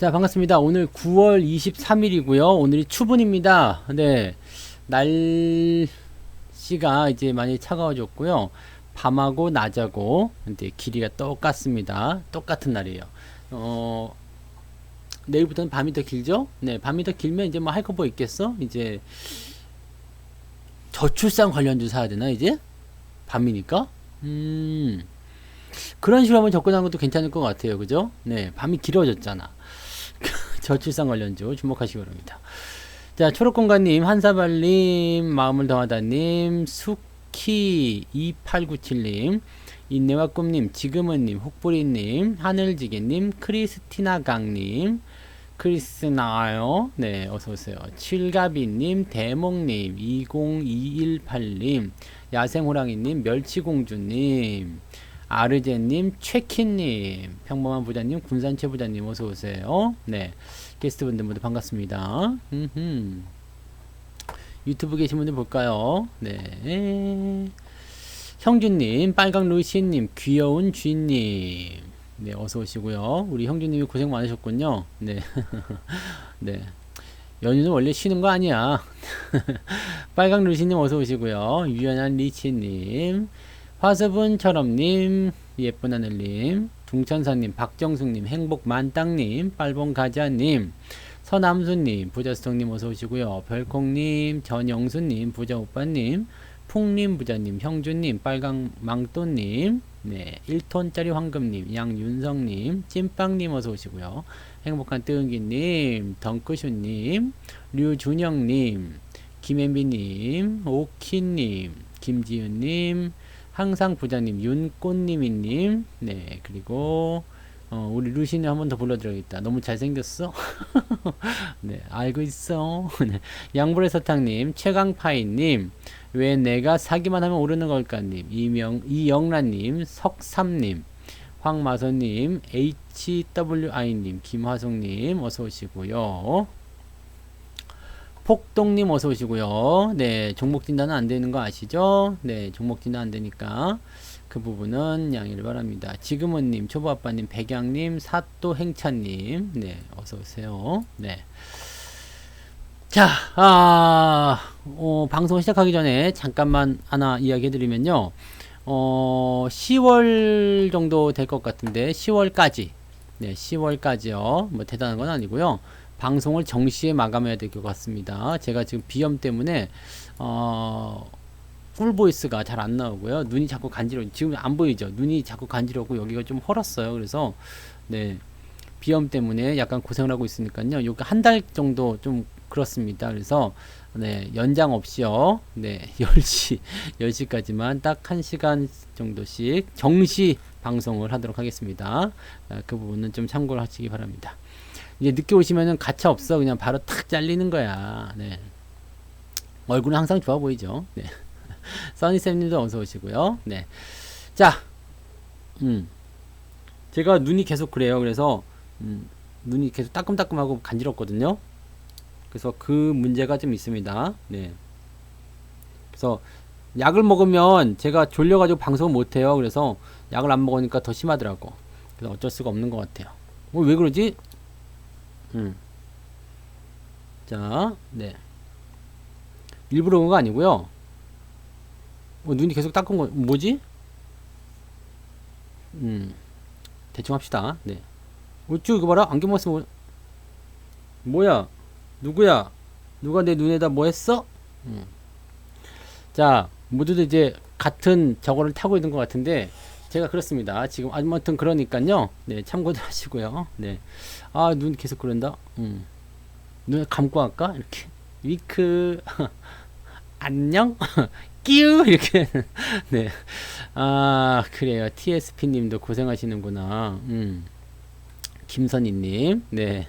자, 반갑습니다. 오늘 9월 23일이고요. 오늘이 추분입니다. 네. 날씨가 이제 많이 차가워졌고요. 밤하고 낮하고 이제 길이가 똑같습니다. 똑같은 날이에요. 내일부터는 밤이 더 길죠? 네, 밤이 더 길면 이제 뭐 할 거 뭐 있겠어? 이제 저출산 관련주 사야 되나, 이제? 밤이니까? 그런 식으로 한번 접근하는 것도 괜찮을 것 같아요. 그죠? 네, 밤이 길어졌잖아. 저출산 관련주 주목하시기 바랍니다. 자, 초록공간님, 한사발님, 마음을 더하다님, 수키 2897님, 인내와 꿈님, 지금은님, 혹부리님, 하늘지게님, 크리스티나강님, 크리스나요. 네, 어서오세요. 칠가비님, 대목님, 20218님, 야생호랑이님, 멸치공주님, 아르제님, 최키님, 평범한 부자님, 군산채 부자님, 어서오세요. 네. 게스트분들 모두 반갑습니다. 유튜브 계신 분들 볼까요? 네. 형준님, 빨강 루시님, 귀여운 쥐님. 네, 어서오시고요. 우리 형준님이 고생 많으셨군요. 네. 네. 연휴는 원래 쉬는 거 아니야. 빨강 루시님 어서오시고요. 유연한 리치님. 화수분처럼님, 예쁜 하늘님, 둥천사님, 박정숙님, 행복만땅님, 빨봉가자님, 서남수님, 부자수성님 어서오시고요. 별콩님, 전영수님, 부자오빠님, 풍님 부자님, 형준님, 빨강망또님, 네, 1톤짜리 황금님, 양윤성님, 찐빵님 어서오시고요. 행복한 뜨은기님, 덩크슈님, 류준영님, 김앤비님, 오키님, 김지은님, 항상 부자님, 윤꽃님이님, 네, 그리고 우리 루시님 한 번 더 불러드려야겠다. 너무 잘생겼어? 네, 알고 있어. 네, 양불의 서탕님, 최강파이님, 왜 내가 사기만 하면 오르는 걸까님, 이영란님, 석삼님, 황마선님, HWI님, 김화송님, 어서오시고요. 폭동님 어서 오시고요. 네, 종목 진단은 안 되는 거 아시죠? 네, 종목 진단 안 되니까 그 부분은 양해를 바랍니다. 지금은님, 초보아빠님, 백양님, 사또행차님, 네, 어서 오세요. 네. 자, 방송 시작하기 전에 잠깐만 하나 이야기해드리면요. 10월 정도 될 것 같은데, 10월까지. 네, 10월까지요. 뭐 대단한 건 아니고요. 방송을 정시에 마감해야 될 것 같습니다. 제가 지금 비염 때문에 풀보이스가 잘 안 나오고요. 눈이 자꾸 간지러워. 지금 안 보이죠? 눈이 자꾸 간지럽고 여기가 좀 헐었어요. 그래서 네, 비염 때문에 약간 고생을 하고 있으니까요. 여기 한 달 정도 좀 그렇습니다. 그래서 네, 연장 없이요. 네, 10시까지만 딱 1시간 정도씩 정시 방송을 하도록 하겠습니다. 그 부분은 좀 참고를 하시기 바랍니다. 이제 늦게 오시면은 가차 없어. 그냥 바로 탁 잘리는 거야. 네. 얼굴은 항상 좋아 보이죠. 네. 써니쌤님도 어서 오시고요. 네. 자, 제가 눈이 계속 그래요. 그래서, 눈이 계속 따끔따끔하고 간지럽거든요. 그래서 그 문제가 좀 있습니다. 네. 그래서 약을 먹으면 제가 졸려가지고 방송을 못해요. 그래서 약을 안 먹으니까 더 심하더라고. 그래서 어쩔 수가 없는 것 같아요. 왜 그러지? 자, 네. 일부러 그런 거 아니고요. 눈이 계속 닦은 거, 뭐지? 대충 합시다. 네. 어쭈, 이거 봐라. 안경 벗으면, 뭐야? 누구야? 누가 내 눈에다 뭐 했어? 자, 모두들 이제 같은 저거를 타고 있는 것 같은데, 제가 그렇습니다. 지금 아무튼 그러니까요. 네, 참고들 하시고요. 네. 눈 계속 그런다. 눈을 감고 할까? 이렇게. 위크. 안녕? 끼우! 이렇게. 네. 그래요. TSP 님도 고생하시는구나. 김선희 님. 네.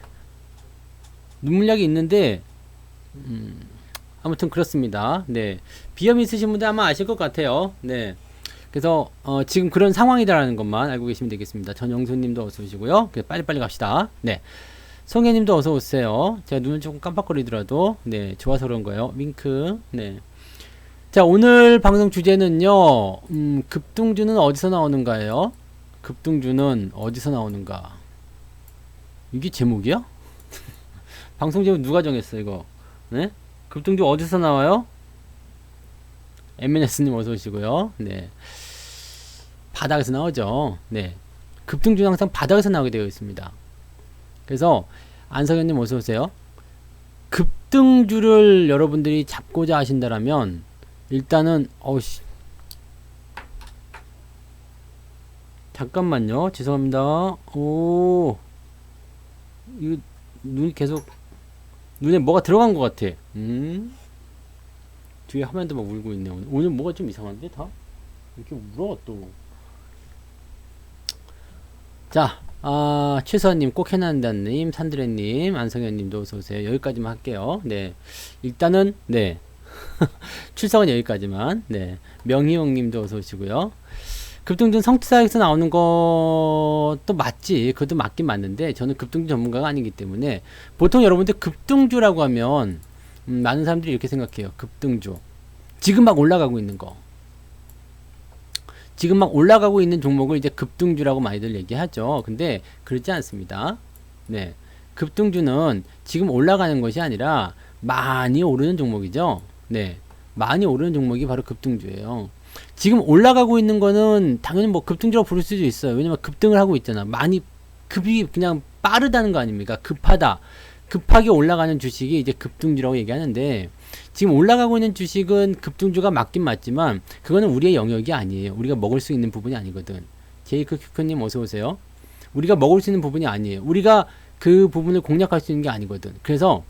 눈물약이 있는데, 아무튼 그렇습니다. 네. 비염이 있으신 분들 아마 아실 것 같아요. 네. 그래서 지금 그런 상황이다라는 것만 알고 계시면 되겠습니다. 전영수님도 어서 오시고요. 빨리빨리 갑시다. 네, 송혜님도 어서 오세요. 제가 눈을 조금 깜빡거리더라도 네, 좋아서 그런 거예요. 윙크. 네. 자, 오늘 방송 주제는요. 급등주는 어디서 나오는가예요? 급등주는 어디서 나오는가? 이게 제목이야? 방송 제목 누가 정했어 이거? 네? 급등주 어디서 나와요? MNS님 어서 오시고요. 네. 바닥에서 나오죠. 네. 급등주는 항상 바닥에서 나오게 되어 있습니다. 그래서 안석현님 어서 오세요. 급등주를 여러분들이 잡고자 하신다라면 일단은 잠깐만요. 죄송합니다. 오, 이거 눈이 계속 눈에 뭐가 들어간 것 같아. 뒤에 화면도 막 울고 있네. 오늘 뭐가 좀 이상한데 다 이렇게 울어 또. 자, 최서님, 꼭해난다님, 산드레님, 안성현님도 어서오세요. 여기까지만 할게요. 네. 일단은, 네. 출석은 여기까지만. 네. 명희용님도 어서오시고요. 급등주 성취사에서 나오는 것도 맞지. 그것도 맞긴 맞는데, 저는 급등주 전문가가 아니기 때문에, 보통 여러분들 급등주라고 하면, 많은 사람들이 이렇게 생각해요. 급등주. 지금 막 올라가고 있는 거. 지금 막 올라가고 있는 종목을 이제 급등주라고 많이들 얘기하죠. 근데 그렇지 않습니다. 네. 급등주는 지금 올라가는 것이 아니라 많이 오르는 종목이죠. 네. 많이 오르는 종목이 바로 급등주예요. 지금 올라가고 있는 거는 당연히 뭐 급등주라고 부를 수도 있어요. 왜냐면 급등을 하고 있잖아. 많이 급이 그냥 빠르다는 거 아닙니까? 급하다. 급하게 올라가는 주식이 이제 급등주라고 얘기하는데, 지금 올라가고 있는 주식은 급등주가 맞긴 맞지만 그거는 우리의 영역이 아니에요. 우리가 먹을 수 있는 부분이 아니거든. 제이크 큐크님 어서 오세요. 우리가 먹을 수 있는 부분이 아니에요. 우리가 그 부분을 공략할 수 있는 게 아니거든. 그래서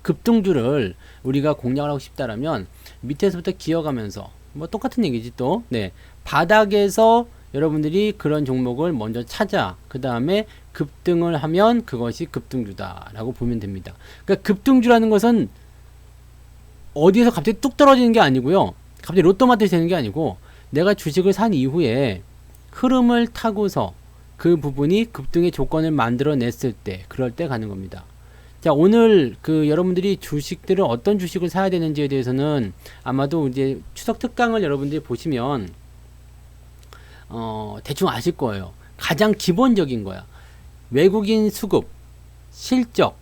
급등주를 우리가 공략을 하고 싶다라면 밑에서부터 기어가면서 뭐 똑같은 얘기지 또. 네. 바닥에서 여러분들이 그런 종목을 먼저 찾아 그 다음에 급등을 하면 그것이 급등주다 라고 보면 됩니다. 그러니까 급등주라는 것은 어디에서 갑자기 뚝 떨어지는 게 아니고요. 갑자기 로또마트에서 되는 게 아니고 내가 주식을 산 이후에 흐름을 타고서 그 부분이 급등의 조건을 만들어냈을 때, 그럴 때 가는 겁니다. 자, 오늘 그 여러분들이 주식들을 어떤 주식을 사야 되는지에 대해서는 아마도 이제 추석 특강을 여러분들이 보시면 대충 아실 거예요. 가장 기본적인 거야. 외국인 수급, 실적,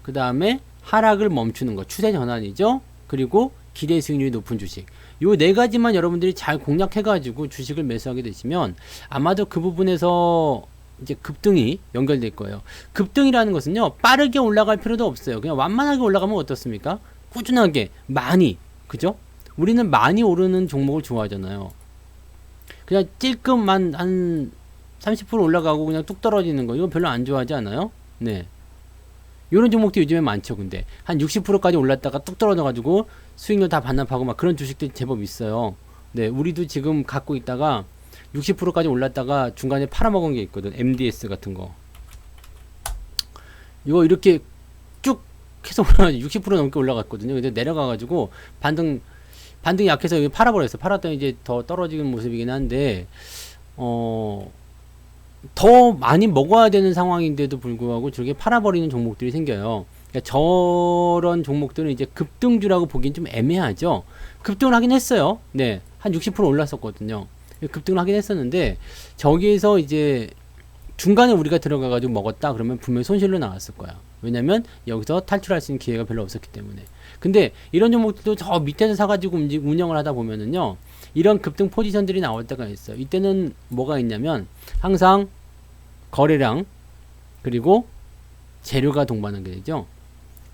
그 다음에 하락을 멈추는 거, 추세 전환이죠. 그리고 기대 수익률이 높은 주식. 요 네 가지만 여러분들이 잘 공략해가지고 주식을 매수하게 되시면 아마도 그 부분에서 이제 급등이 연결될 거예요. 급등이라는 것은요, 빠르게 올라갈 필요도 없어요. 그냥 완만하게 올라가면 어떻습니까? 꾸준하게, 많이. 그죠? 우리는 많이 오르는 종목을 좋아하잖아요. 그냥 찔끔만 한 30% 올라가고 그냥 뚝 떨어지는 거, 이거 별로 안 좋아하지 않아요? 네. 요런 종목도 요즘에 많죠. 근데 한 60%까지 올랐다가 뚝 떨어져가지고 수익률 다 반납하고 막 그런 주식들이 제법 있어요. 네, 우리도 지금 갖고 있다가 60%까지 올랐다가 중간에 팔아먹은 게 있거든. MDS 같은 거. 이거 이렇게 쭉 해서 올라가지고 60% 넘게 올라갔거든요. 근데 내려가가지고 반등이 약해서 팔아버렸어. 팔았더니 이제 더 떨어지는 모습이긴 한데, 더 많이 먹어야 되는 상황인데도 불구하고 저렇게 팔아버리는 종목들이 생겨요. 그러니까 저런 종목들은 이제 급등주라고 보기엔 좀 애매하죠. 급등을 하긴 했어요. 네, 한 60% 올랐었거든요. 급등을 하긴 했었는데 저기에서 이제 중간에 우리가 들어가가지고 먹었다 그러면 분명히 손실로 나왔을 거야. 왜냐면 여기서 탈출할 수 있는 기회가 별로 없었기 때문에. 근데 이런 종목들도 저 밑에서 사가지고 운영을 하다 보면은요, 이런 급등 포지션들이 나올 때가 있어요. 이때는 뭐가 있냐면 항상 거래량 그리고 재료가 동반하게 되죠.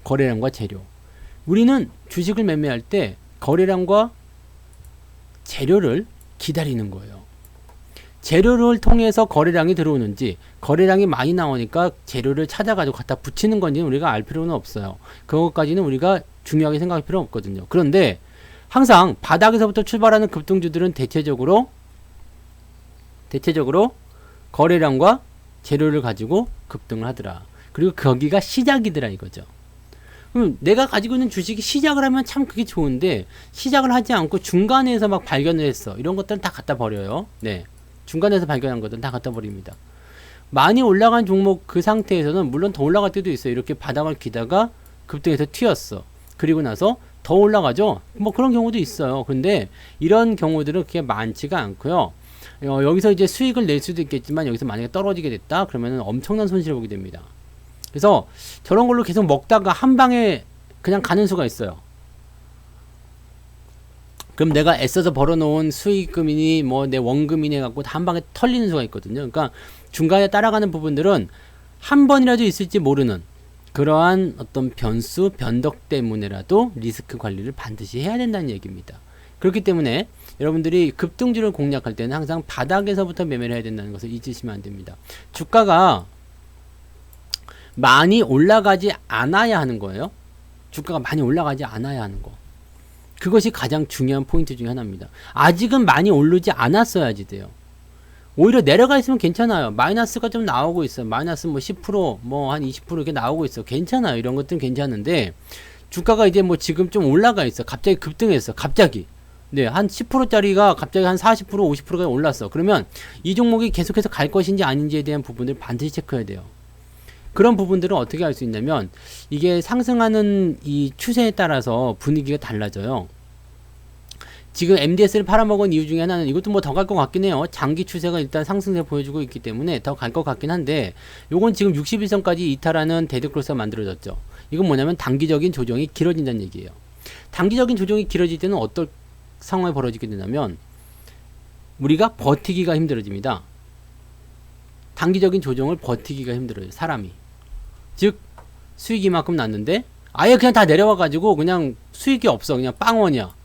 거래량과 재료. 우리는 주식을 매매할 때 거래량과 재료를 기다리는 거예요. 재료를 통해서 거래량이 들어오는지, 거래량이 많이 나오니까 재료를 찾아가지고 갖다 붙이는 건지는 우리가 알 필요는 없어요. 그것까지는 우리가 중요하게 생각할 필요 없거든요. 그런데 항상 바닥에서부터 출발하는 급등주들은 대체적으로 거래량과 재료를 가지고 급등을 하더라. 그리고 거기가 시작이더라 이거죠. 그럼 내가 가지고 있는 주식이 시작을 하면 참 그게 좋은데, 시작을 하지 않고 중간에서 막 발견을 했어. 이런 것들은 다 갖다 버려요. 네. 중간에서 발견한 것들은 다 갖다 버립니다. 많이 올라간 종목 그 상태에서는 물론 더 올라갈 때도 있어요. 이렇게 바닥을 기다가 급등해서 튀었어. 그리고 나서 더 올라가죠. 뭐 그런 경우도 있어요. 근데 이런 경우들은 그렇게 많지가 않고요. 여기서 이제 수익을 낼 수도 있겠지만 여기서 만약에 떨어지게 됐다 그러면 엄청난 손실을 보게 됩니다. 그래서 저런 걸로 계속 먹다가 한 방에 그냥 가는 수가 있어요. 그럼 내가 애써서 벌어놓은 수익금이니 뭐 내 원금이니 해갖고 한 방에 털리는 수가 있거든요. 그러니까 중간에 따라가는 부분들은 한 번이라도 있을지 모르는 그러한 어떤 변수, 변덕 때문에라도 리스크 관리를 반드시 해야 된다는 얘기입니다. 그렇기 때문에 여러분들이 급등주를 공략할 때는 항상 바닥에서부터 매매를 해야 된다는 것을 잊으시면 안 됩니다. 주가가 많이 올라가지 않아야 하는 거예요. 주가가 많이 올라가지 않아야 하는 거. 그것이 가장 중요한 포인트 중에 하나입니다. 아직은 많이 오르지 않았어야지 돼요. 오히려 내려가 있으면 괜찮아요. 마이너스가 좀 나오고 있어요. 마이너스 뭐 10%, 뭐 한 20% 이렇게 나오고 있어. 괜찮아요. 이런 것들은 괜찮은데, 주가가 이제 뭐 지금 좀 올라가 있어. 갑자기 급등했어. 갑자기. 네, 한 10%짜리가 갑자기 한 40%, 50%가 올랐어. 그러면 이 종목이 계속해서 갈 것인지 아닌지에 대한 부분을 반드시 체크해야 돼요. 그런 부분들은 어떻게 할 수 있냐면, 이게 상승하는 이 추세에 따라서 분위기가 달라져요. 지금 MDS를 팔아먹은 이유 중에 하나는 이것도 뭐 더 갈 것 같긴 해요. 장기 추세가 일단 상승세 보여주고 있기 때문에 더 갈 것 같긴 한데, 요건 지금 61선까지 이탈하는 데드크로스가 만들어졌죠. 이건 뭐냐면 단기적인 조정이 길어진다는 얘기예요. 단기적인 조정이 길어질 때는 어떤 상황이 벌어지게 되냐면, 우리가 버티기가 힘들어집니다. 단기적인 조정을 버티기가 힘들어요. 사람이. 즉 수익이 만큼 났는데 아예 그냥 다 내려와가지고 그냥 수익이 없어. 그냥 빵원이야.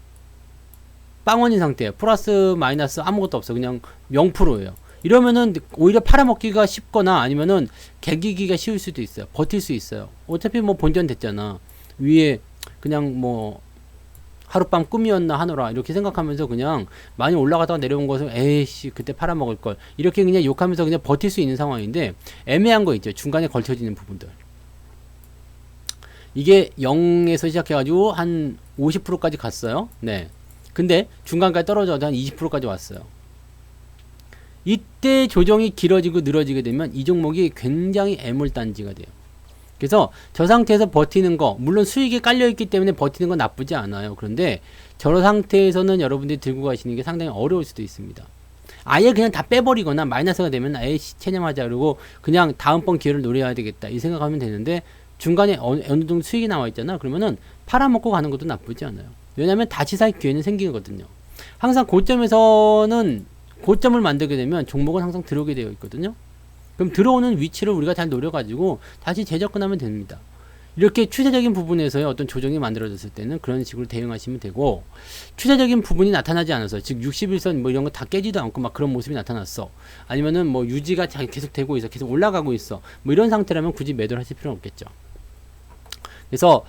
빵원인 상태야. 플러스 마이너스 아무것도 없어. 그냥 0%예요. 이러면은 오히려 팔아먹기가 쉽거나 아니면은 개기기가 쉬울 수도 있어요. 버틸 수 있어요. 어차피 뭐 본전 됐잖아. 위에 그냥 뭐 하룻밤 꿈이었나 하노라 이렇게 생각하면서 그냥 많이 올라가다가 내려온 것을 에이씨 그때 팔아먹을 걸 이렇게 그냥 욕하면서 그냥 버틸 수 있는 상황인데, 애매한 거 있죠. 중간에 걸쳐지는 부분들. 이게 0에서 시작해가지고 한 50%까지 갔어요. 네. 근데 중간까지 떨어져서 한 20%까지 왔어요. 이때 조정이 길어지고 늘어지게 되면 이 종목이 굉장히 애물단지가 돼요. 그래서 저 상태에서 버티는 거, 물론 수익이 깔려있기 때문에 버티는 건 나쁘지 않아요. 그런데 저 상태에서는 여러분들이 들고 가시는 게 상당히 어려울 수도 있습니다. 아예 그냥 다 빼버리거나 마이너스가 되면 에이씨 체념하자 그러고 그냥 다음번 기회를 노려야 되겠다 이 생각하면 되는데, 중간에 어느 정도 수익이 나와 있잖아. 그러면은 팔아먹고 가는 것도 나쁘지 않아요. 왜냐면 다시 살 기회는 생기거든요. 항상 고점에서는 고점을 만들게 되면 종목은 항상 들어오게 되어 있거든요. 그럼 들어오는 위치를 우리가 잘 노려가지고 다시 재접근하면 됩니다. 이렇게 추세적인 부분에서의 어떤 조정이 만들어졌을 때는 그런 식으로 대응하시면 되고, 추세적인 부분이 나타나지 않아서, 즉 61선 뭐 이런 거 다 깨지도 않고 막 그런 모습이 나타났어. 아니면은 뭐 유지가 계속 되고 있어. 계속 올라가고 있어. 뭐 이런 상태라면 굳이 매도를 하실 필요는 없겠죠. 그래서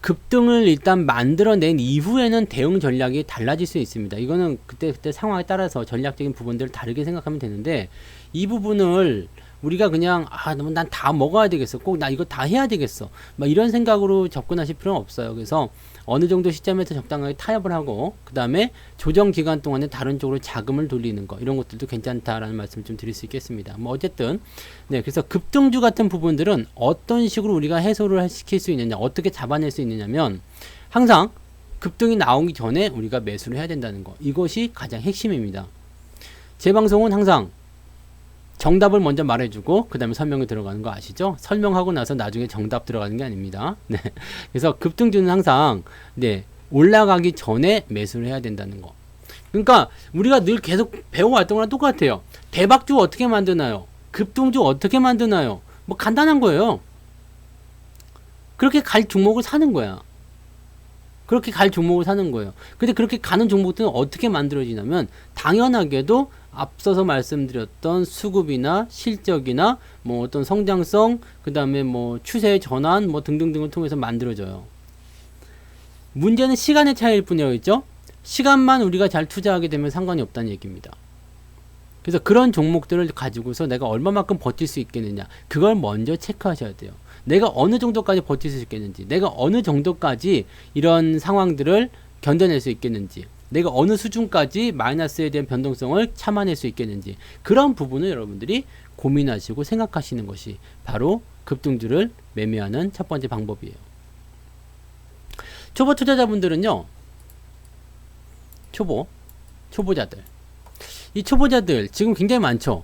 급등을 일단 만들어낸 이후에는 대응 전략이 달라질 수 있습니다. 이거는 그때 상황에 따라서 전략적인 부분들을 다르게 생각하면 되는데, 이 부분을 우리가 그냥 난 다 먹어야 되겠어, 꼭 나 이거 다 해야 되겠어, 막 이런 생각으로 접근하실 필요는 없어요. 그래서 어느 정도 시점에서 적당하게 타협을 하고 그 다음에 조정 기간 동안에 다른 쪽으로 자금을 돌리는 거, 이런 것들도 괜찮다라는 말씀 좀 드릴 수 있겠습니다. 뭐 어쨌든 네, 그래서 급등주 같은 부분들은 어떤 식으로 우리가 해소를 시킬 수 있느냐, 어떻게 잡아낼 수 있느냐면, 항상 급등이 나오기 전에 우리가 매수를 해야 된다는 거, 이것이 가장 핵심입니다. 제 방송은 항상 정답을 먼저 말해주고 그 다음에 설명이 들어가는 거 아시죠? 설명하고 나서 나중에 정답 들어가는 게 아닙니다. 네. 그래서 급등주는 항상 네, 올라가기 전에 매수를 해야 된다는 거. 그러니까 우리가 늘 계속 배워왔던 거랑 똑같아요. 대박주 어떻게 만드나요? 급등주 어떻게 만드나요? 뭐 간단한 거예요. 그렇게 갈 종목을 사는 거야. 그렇게 갈 종목을 사는 거예요. 근데 그렇게 가는 종목들은 어떻게 만들어지냐면, 당연하게도 앞서서 말씀드렸던 수급이나 실적이나 뭐 어떤 성장성, 그 다음에 뭐 추세의 전환 뭐 등등등을 통해서 만들어져요. 문제는 시간의 차이일 뿐이었죠. 시간만 우리가 잘 투자하게 되면 상관이 없다는 얘기입니다. 그래서 그런 종목들을 가지고서 내가 얼마만큼 버틸 수 있겠느냐, 그걸 먼저 체크하셔야 돼요. 내가 어느 정도까지 버틸 수 있겠는지, 내가 어느 정도까지 이런 상황들을 견뎌낼 수 있겠는지, 내가 어느 수준까지 마이너스에 대한 변동성을 참아낼 수 있겠는지, 그런 부분을 여러분들이 고민하시고 생각하시는 것이 바로 급등주를 매매하는 첫 번째 방법이에요. 초보 투자자분들은요, 초보자들, 이 초보자들 지금 굉장히 많죠.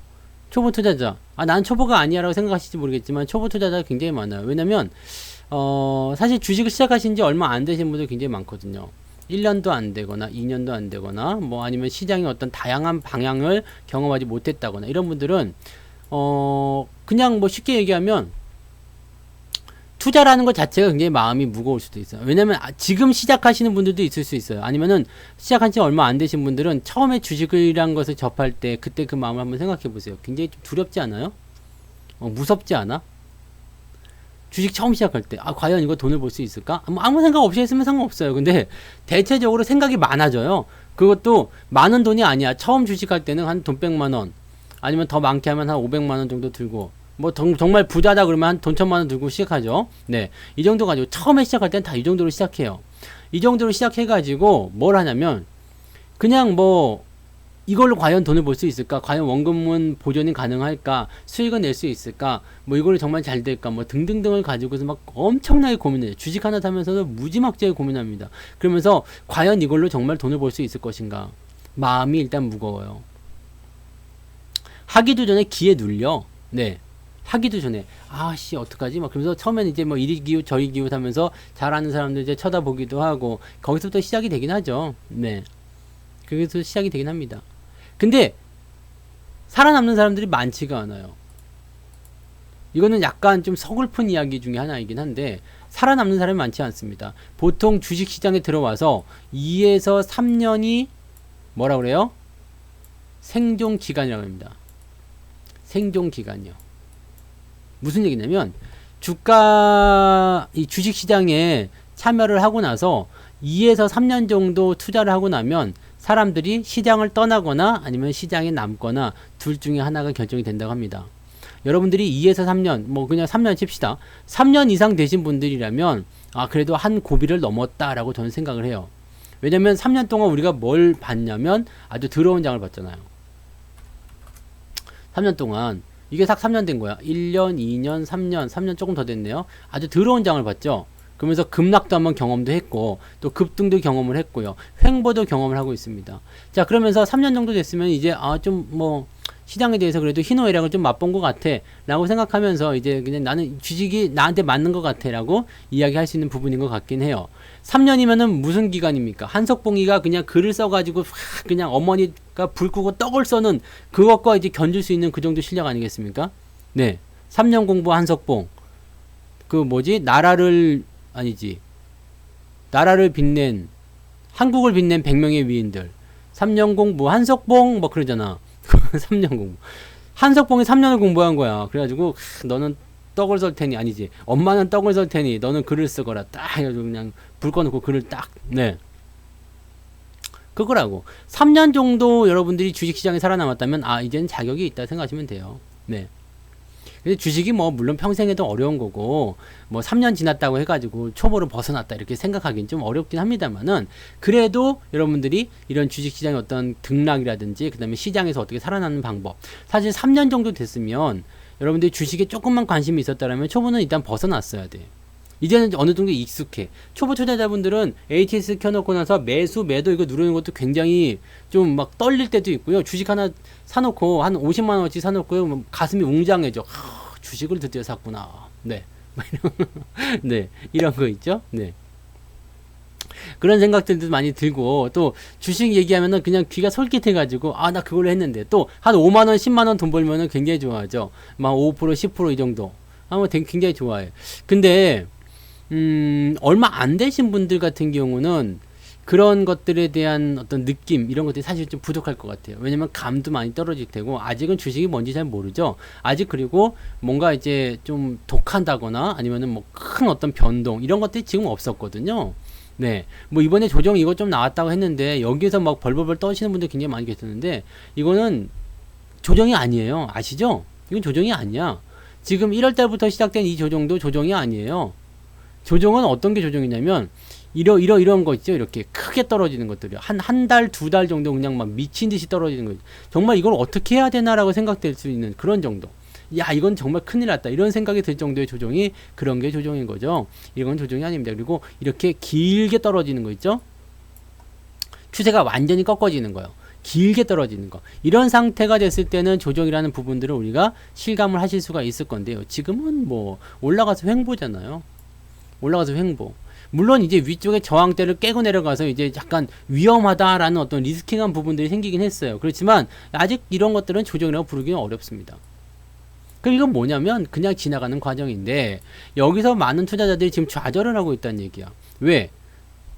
초보 투자자. 난 초보가 아니야라고 생각하실지 모르겠지만 초보 투자자가 굉장히 많아요. 왜냐면 사실 주식을 시작하신 지 얼마 안 되신 분들 굉장히 많거든요. 1년도 안 되거나 2년도 안 되거나 뭐 아니면 시장의 어떤 다양한 방향을 경험하지 못했다거나 이런 분들은 그냥 뭐 쉽게 얘기하면 투자라는 것 자체가 굉장히 마음이 무거울 수도 있어요. 왜냐면 지금 시작하시는 분들도 있을 수 있어요. 아니면은 시작한 지 얼마 안 되신 분들은 처음에 주식이란 것을 접할 때 그때 그 마음을 한번 생각해 보세요. 굉장히 좀 두렵지 않아요? 무섭지 않아? 주식 처음 시작할 때 과연 이거 돈을 벌 수 있을까? 뭐 아무 생각 없이 했으면 상관없어요. 근데 대체적으로 생각이 많아져요. 그것도 많은 돈이 아니야. 처음 주식할 때는 한 돈 100만 원 아니면 더 많게 하면 한 500만 원 정도 들고 뭐 정말 부자다 그러면 한 돈 1000만 원 들고 시작하죠. 네, 이 정도 가지고 처음에 시작할 때는 다 이 정도로 시작해요. 이 정도로 시작해가지고 뭘 하냐면 그냥 뭐 이걸로 과연 돈을 벌 수 있을까? 과연 원금은 보존이 가능할까? 수익은 낼 수 있을까? 뭐 이걸로 정말 잘 될까? 뭐 등등등을 가지고서 막 엄청나게 고민해요. 주식 하나 사면서도 무지막지하게 고민합니다. 그러면서 과연 이걸로 정말 돈을 벌 수 있을 것인가? 마음이 일단 무거워요. 하기도 전에 기에 눌려. 네. 하기도 전에 어떡하지? 막 그러면서 처음에는 이제 뭐 이리 기웃 저리 기웃 하면서 잘하는 사람들 이제 쳐다보기도 하고 거기서부터 시작이 되긴 하죠. 네. 그래서 시작이 되긴 합니다. 근데 살아남는 사람들이 많지가 않아요. 이거는 약간 좀 서글픈 이야기 중에 하나이긴 한데 살아남는 사람이 많지 않습니다. 보통 주식시장에 들어와서 2에서 3년이 뭐라 그래요? 생존기간이라고 합니다. 생존기간이요. 무슨 얘기냐면 이 주식시장에 참여를 하고 나서 2에서 3년 정도 투자를 하고 나면 사람들이 시장을 떠나거나 아니면 시장에 남거나 둘 중에 하나가 결정이 된다고 합니다. 여러분들이 2에서 3년, 뭐 그냥 3년 칩시다. 3년 이상 되신 분들이라면 그래도 한 고비를 넘었다라고 저는 생각을 해요. 왜냐면 3년 동안 우리가 뭘 봤냐면 아주 더러운 장을 봤잖아요. 3년 동안 이게 딱 3년 된 거야. 1년, 2년, 3년 조금 더 됐네요. 아주 더러운 장을 봤죠. 그러면서 급락도 한번 경험도 했고 또 급등도 경험을 했고요. 횡보도 경험을 하고 있습니다. 자, 그러면서 3년 정도 됐으면 이제 좀 뭐 시장에 대해서 그래도 희노애락을 좀 맛본 것 같아 라고 생각하면서 이제 그냥 나는 주식이 나한테 맞는 것 같아 라고 이야기할 수 있는 부분인 것 같긴 해요. 3년이면은 무슨 기간입니까? 한석봉이가 그냥 글을 써가지고 그냥 어머니가 불 끄고 떡을 써는 그것과 이제 견줄 수 있는 그 정도 실력 아니겠습니까? 네. 3년 공부 한석봉. 나라를 빛낸, 한국을 빛낸 100명의 위인들. 3년 공부, 한석봉, 뭐 그러잖아. 3년 공부. 한석봉이 3년을 공부한 거야. 그래가지고, 너는 떡을 썰 테니, 엄마는 떡을 썰 테니, 너는 글을 쓰거라. 딱 해가지고 그냥 불 꺼놓고 글을 딱, 네. 그거라고. 3년 정도 여러분들이 주식시장에 살아남았다면, 이제는 자격이 있다 생각하시면 돼요. 네. 근데 주식이 뭐 물론 평생에도 어려운 거고 뭐 3년 지났다고 해가지고 초보로 벗어났다 이렇게 생각하기는 좀 어렵긴 합니다만은 그래도 여러분들이 이런 주식시장의 어떤 등락이라든지 그 다음에 시장에서 어떻게 살아나는 방법 사실 3년 정도 됐으면 여러분들이 주식에 조금만 관심이 있었다면 초보는 일단 벗어났어야 돼. 이제는 어느 정도 익숙해. 초보 투자자분들은 ATS 켜놓고 나서 매수, 매도 이거 누르는 것도 굉장히 좀 막 떨릴 때도 있고요. 주식 하나 사놓고 한 50만원어치 사놓고요. 가슴이 웅장해져. 주식을 드디어 샀구나. 네. 네. 이런 거 있죠? 네. 그런 생각들도 많이 들고 또 주식 얘기하면은 그냥 귀가 솔깃해가지고 나 그걸로 했는데 또 한 5만원, 10만원 돈 벌면은 굉장히 좋아하죠. 막 5%, 10% 이 정도. 굉장히 좋아해. 근데 얼마 안 되신 분들 같은 경우는 그런 것들에 대한 어떤 느낌 이런 것들이 사실 좀 부족할 것 같아요. 왜냐면 감도 많이 떨어질 테고 아직은 주식이 뭔지 잘 모르죠. 아직 그리고 뭔가 이제 좀 독한다거나 아니면은 뭐 큰 어떤 변동 이런 것들이 지금 없었거든요. 네, 뭐 이번에 조정 이거 좀 나왔다고 했는데 여기서 막 벌벌벌 떠시는 분들 굉장히 많이 계셨는데 이거는 조정이 아니에요. 아시죠? 이건 조정이 아니야. 지금 1월달부터 시작된 이 조정도 조정이 아니에요. 조정은 어떤 게 조정이냐면 이런 거 있죠. 이렇게 크게 떨어지는 것들이 한 달, 2달 정도 그냥 막 미친 듯이 떨어지는 거죠. 정말 이걸 어떻게 해야 되나라고 생각될 수 있는 그런 정도. 야, 이건 정말 큰일 났다. 이런 생각이 들 정도의 조정이 그런 게 조정인 거죠. 이건 조정이 아닙니다. 그리고 이렇게 길게 떨어지는 거 있죠. 추세가 완전히 꺾어지는 거예요. 길게 떨어지는 거. 이런 상태가 됐을 때는 조정이라는 부분들을 우리가 실감을 하실 수가 있을 건데요. 지금은 뭐 올라가서 횡보잖아요. 올라가서 횡보. 물론 이제 위쪽에 저항대를 깨고 내려가서 이제 약간 위험하다라는 어떤 리스킹한 부분들이 생기긴 했어요. 그렇지만 아직 이런 것들은 조정이라고 부르기는 어렵습니다. 그럼 이건 뭐냐면 그냥 지나가는 과정인데 여기서 많은 투자자들이 지금 좌절을 하고 있다는 얘기야. 왜?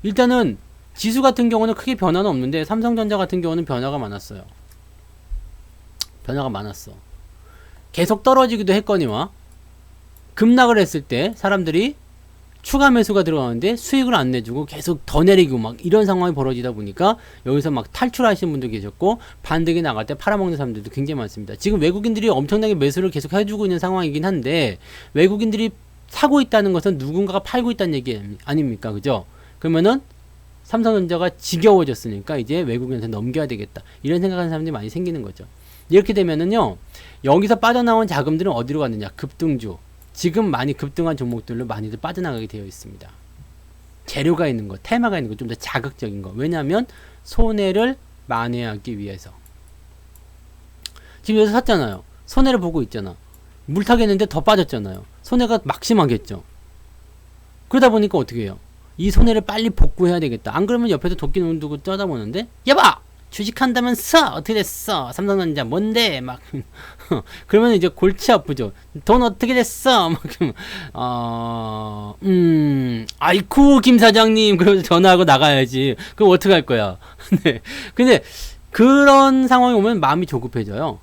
일단은 지수 같은 경우는 크게 변화는 없는데 삼성전자 같은 경우는 변화가 많았어요. 변화가 많았어. 계속 떨어지기도 했거니와 급락을 했을 때 사람들이 추가 매수가 들어가는데 수익을 안 내주고 계속 더 내리고 막 이런 상황이 벌어지다 보니까 여기서 막 탈출하시는 분도 계셨고 반등이 나갈 때 팔아먹는 사람들도 굉장히 많습니다. 지금 외국인들이 엄청나게 매수를 계속 해주고 있는 상황이긴 한데 외국인들이 사고 있다는 것은 누군가가 팔고 있다는 얘기 아닙니까? 그죠? 그러면은 삼성전자가 지겨워졌으니까 이제 외국인한테 넘겨야 되겠다. 이런 생각하는 사람들이 많이 생기는 거죠. 이렇게 되면은요, 여기서 빠져나온 자금들은 어디로 갔느냐? 급등주. 지금 많이 급등한 종목들로 많이들 빠져나가게 되어 있습니다. 재료가 있는 거, 테마가 있는 거, 좀 더 자극적인 거. 왜냐하면 손해를 만회하기 위해서. 지금 여기서 샀잖아요. 손해를 보고 있잖아. 물 타겠는데 더 빠졌잖아요. 손해가 막심하겠죠. 그러다 보니까 어떻게 해요? 이 손해를 빨리 복구해야 되겠다. 안 그러면 옆에서 도끼 눈 두고 쳐다보는데 여봐! 주식한다면서 어떻게 됐어? 삼성전자 뭔데? 막 그러면 이제 골치 아프죠. 돈 어떻게 됐어? 막 아이쿠 김 사장님 그러면서 전화하고 나가야지. 그럼 어떻게 할 거야? 네. 근데 그런 상황이 오면 마음이 조급해져요.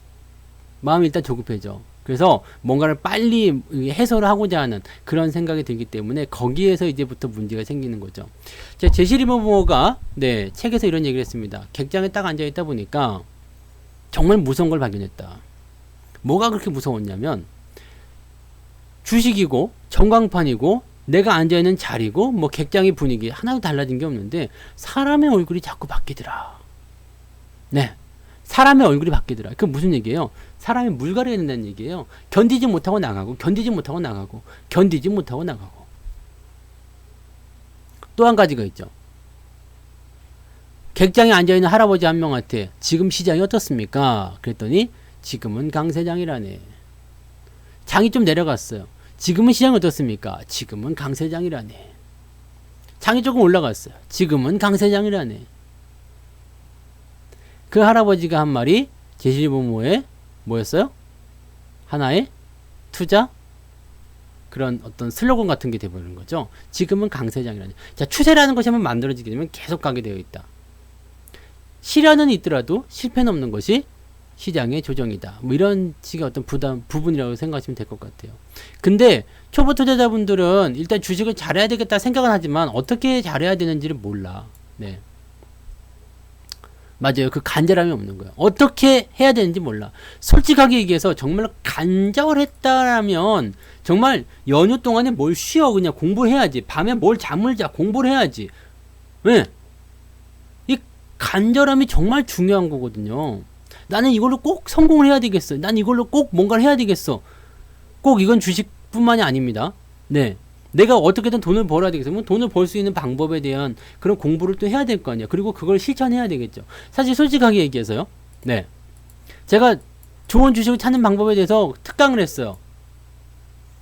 마음이 일단 조급해져. 그래서 뭔가를 빨리 해소를 하고자 하는 그런 생각이 들기 때문에 거기에서 이제부터 문제가 생기는 거죠. 제시리버모가 네, 책에서 이런 얘기를 했습니다. 객장에 딱 앉아 있다 보니까 정말 무서운 걸 발견했다. 뭐가 그렇게 무서웠냐면 주식이고 전광판이고 내가 앉아 있는 자리고 뭐 객장의 분위기 하나도 달라진 게 없는데 사람의 얼굴이 자꾸 바뀌더라. 네. 사람의 얼굴이 바뀌더라. 그게 무슨 얘기예요? 사람이 물갈이가 된다는 얘기예요. 견디지 못하고 나가고 견디지 못하고 나가고 견디지 못하고 나가고. 또 한 가지가 있죠. 객장에 앉아있는 할아버지 한 명한테 지금 시장이 어떻습니까? 그랬더니 지금은 강세장이라네. 장이 좀 내려갔어요. 지금은 시장이 어떻습니까? 지금은 강세장이라네. 장이 조금 올라갔어요. 지금은 강세장이라네. 그 할아버지가 한 말이 제시리버모의 뭐였어요? 하나의 투자? 그런 어떤 슬로건 같은 게 돼버리는 거죠. 지금은 강세장이라는. 자, 추세라는 것이 한번 만들어지게 되면 계속 가게 되어 있다. 시련은 있더라도 실패는 없는 것이 시장의 조정이다. 뭐 이런 식의 어떤 부분이라고 생각하시면 될 것 같아요. 근데 초보 투자자분들은 일단 주식을 잘해야 되겠다 생각은 하지만 어떻게 잘해야 되는지를 몰라. 네. 맞아요. 그 간절함이 없는 거예요. 어떻게 해야 되는지 몰라. 솔직하게 얘기해서 정말 간절했다라면 정말 연휴 동안에 뭘 쉬어 그냥 공부를 해야지. 밤에 뭘 잠을 자 공부를 해야지. 왜? 이 간절함이 정말 중요한 거거든요. 나는 이걸로 꼭 성공을 해야 되겠어. 난 이걸로 꼭 뭔가를 해야 되겠어. 꼭 이건 주식뿐만이 아닙니다. 네. 내가 어떻게든 돈을 벌어야 되겠어. 돈을 벌 수 있는 방법에 대한 그런 공부를 또 해야 될 거 아니야. 그리고 그걸 실천해야 되겠죠. 사실 솔직하게 얘기해서요. 네. 제가 좋은 주식을 찾는 방법에 대해서 특강을 했어요.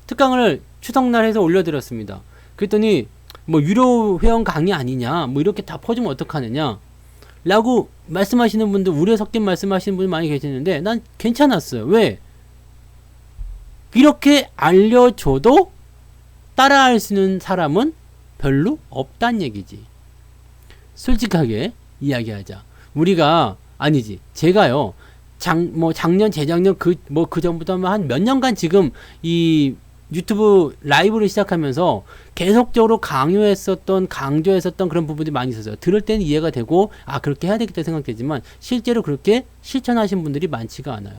특강을 추석날 해서 올려드렸습니다. 그랬더니 뭐 유료 회원 강의 아니냐. 뭐 이렇게 다 퍼주면 어떡하느냐. 라고 말씀하시는 분들, 우려 섞인 말씀하시는 분이 많이 계시는데 난 괜찮았어요. 왜? 이렇게 알려줘도 따라할 수 있는 사람은 별로 없단 얘기지. 솔직하게 이야기하자. 우리가 아니지. 제가요. 작년, 재작년 그 전부터 한 몇 년간 지금 이 유튜브 라이브를 시작하면서 계속적으로 강조했었던 그런 부분이 많이 있었어요. 들을 때는 이해가 되고 아 그렇게 해야 되겠다 생각되지만 실제로 그렇게 실천하신 분들이 많지가 않아요.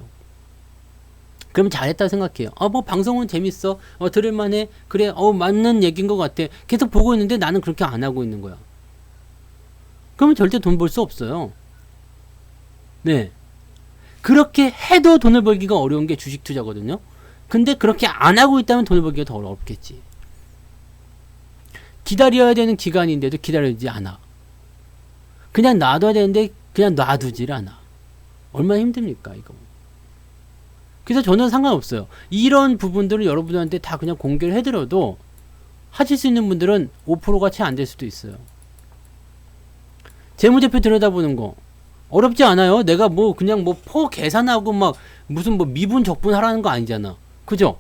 그럼 잘했다 생각해요. 뭐 방송은 재밌어. 들을만해. 그래. 맞는 얘기인 것 같아. 계속 보고 있는데 나는 그렇게 안 하고 있는 거야. 그러면 절대 돈 벌 수 없어요. 네. 그렇게 해도 돈을 벌기가 어려운 게 주식 투자거든요. 근데 그렇게 안 하고 있다면 돈을 벌기가 더 어렵겠지. 기다려야 되는 기간인데도 기다리지 않아. 그냥 놔둬야 되는데 그냥 놔두질 않아. 얼마나 힘듭니까 이거. 그래서 저는 상관없어요. 이런 부분들을 여러분들한테 다 그냥 공개를 해드려도 하실 수 있는 분들은 5%가 채 안 될 수도 있어요. 재무제표 들여다보는 거 어렵지 않아요. 내가 뭐 그냥 뭐 포 계산하고 막 무슨 뭐 미분 적분 하라는 거 아니잖아. 그죠?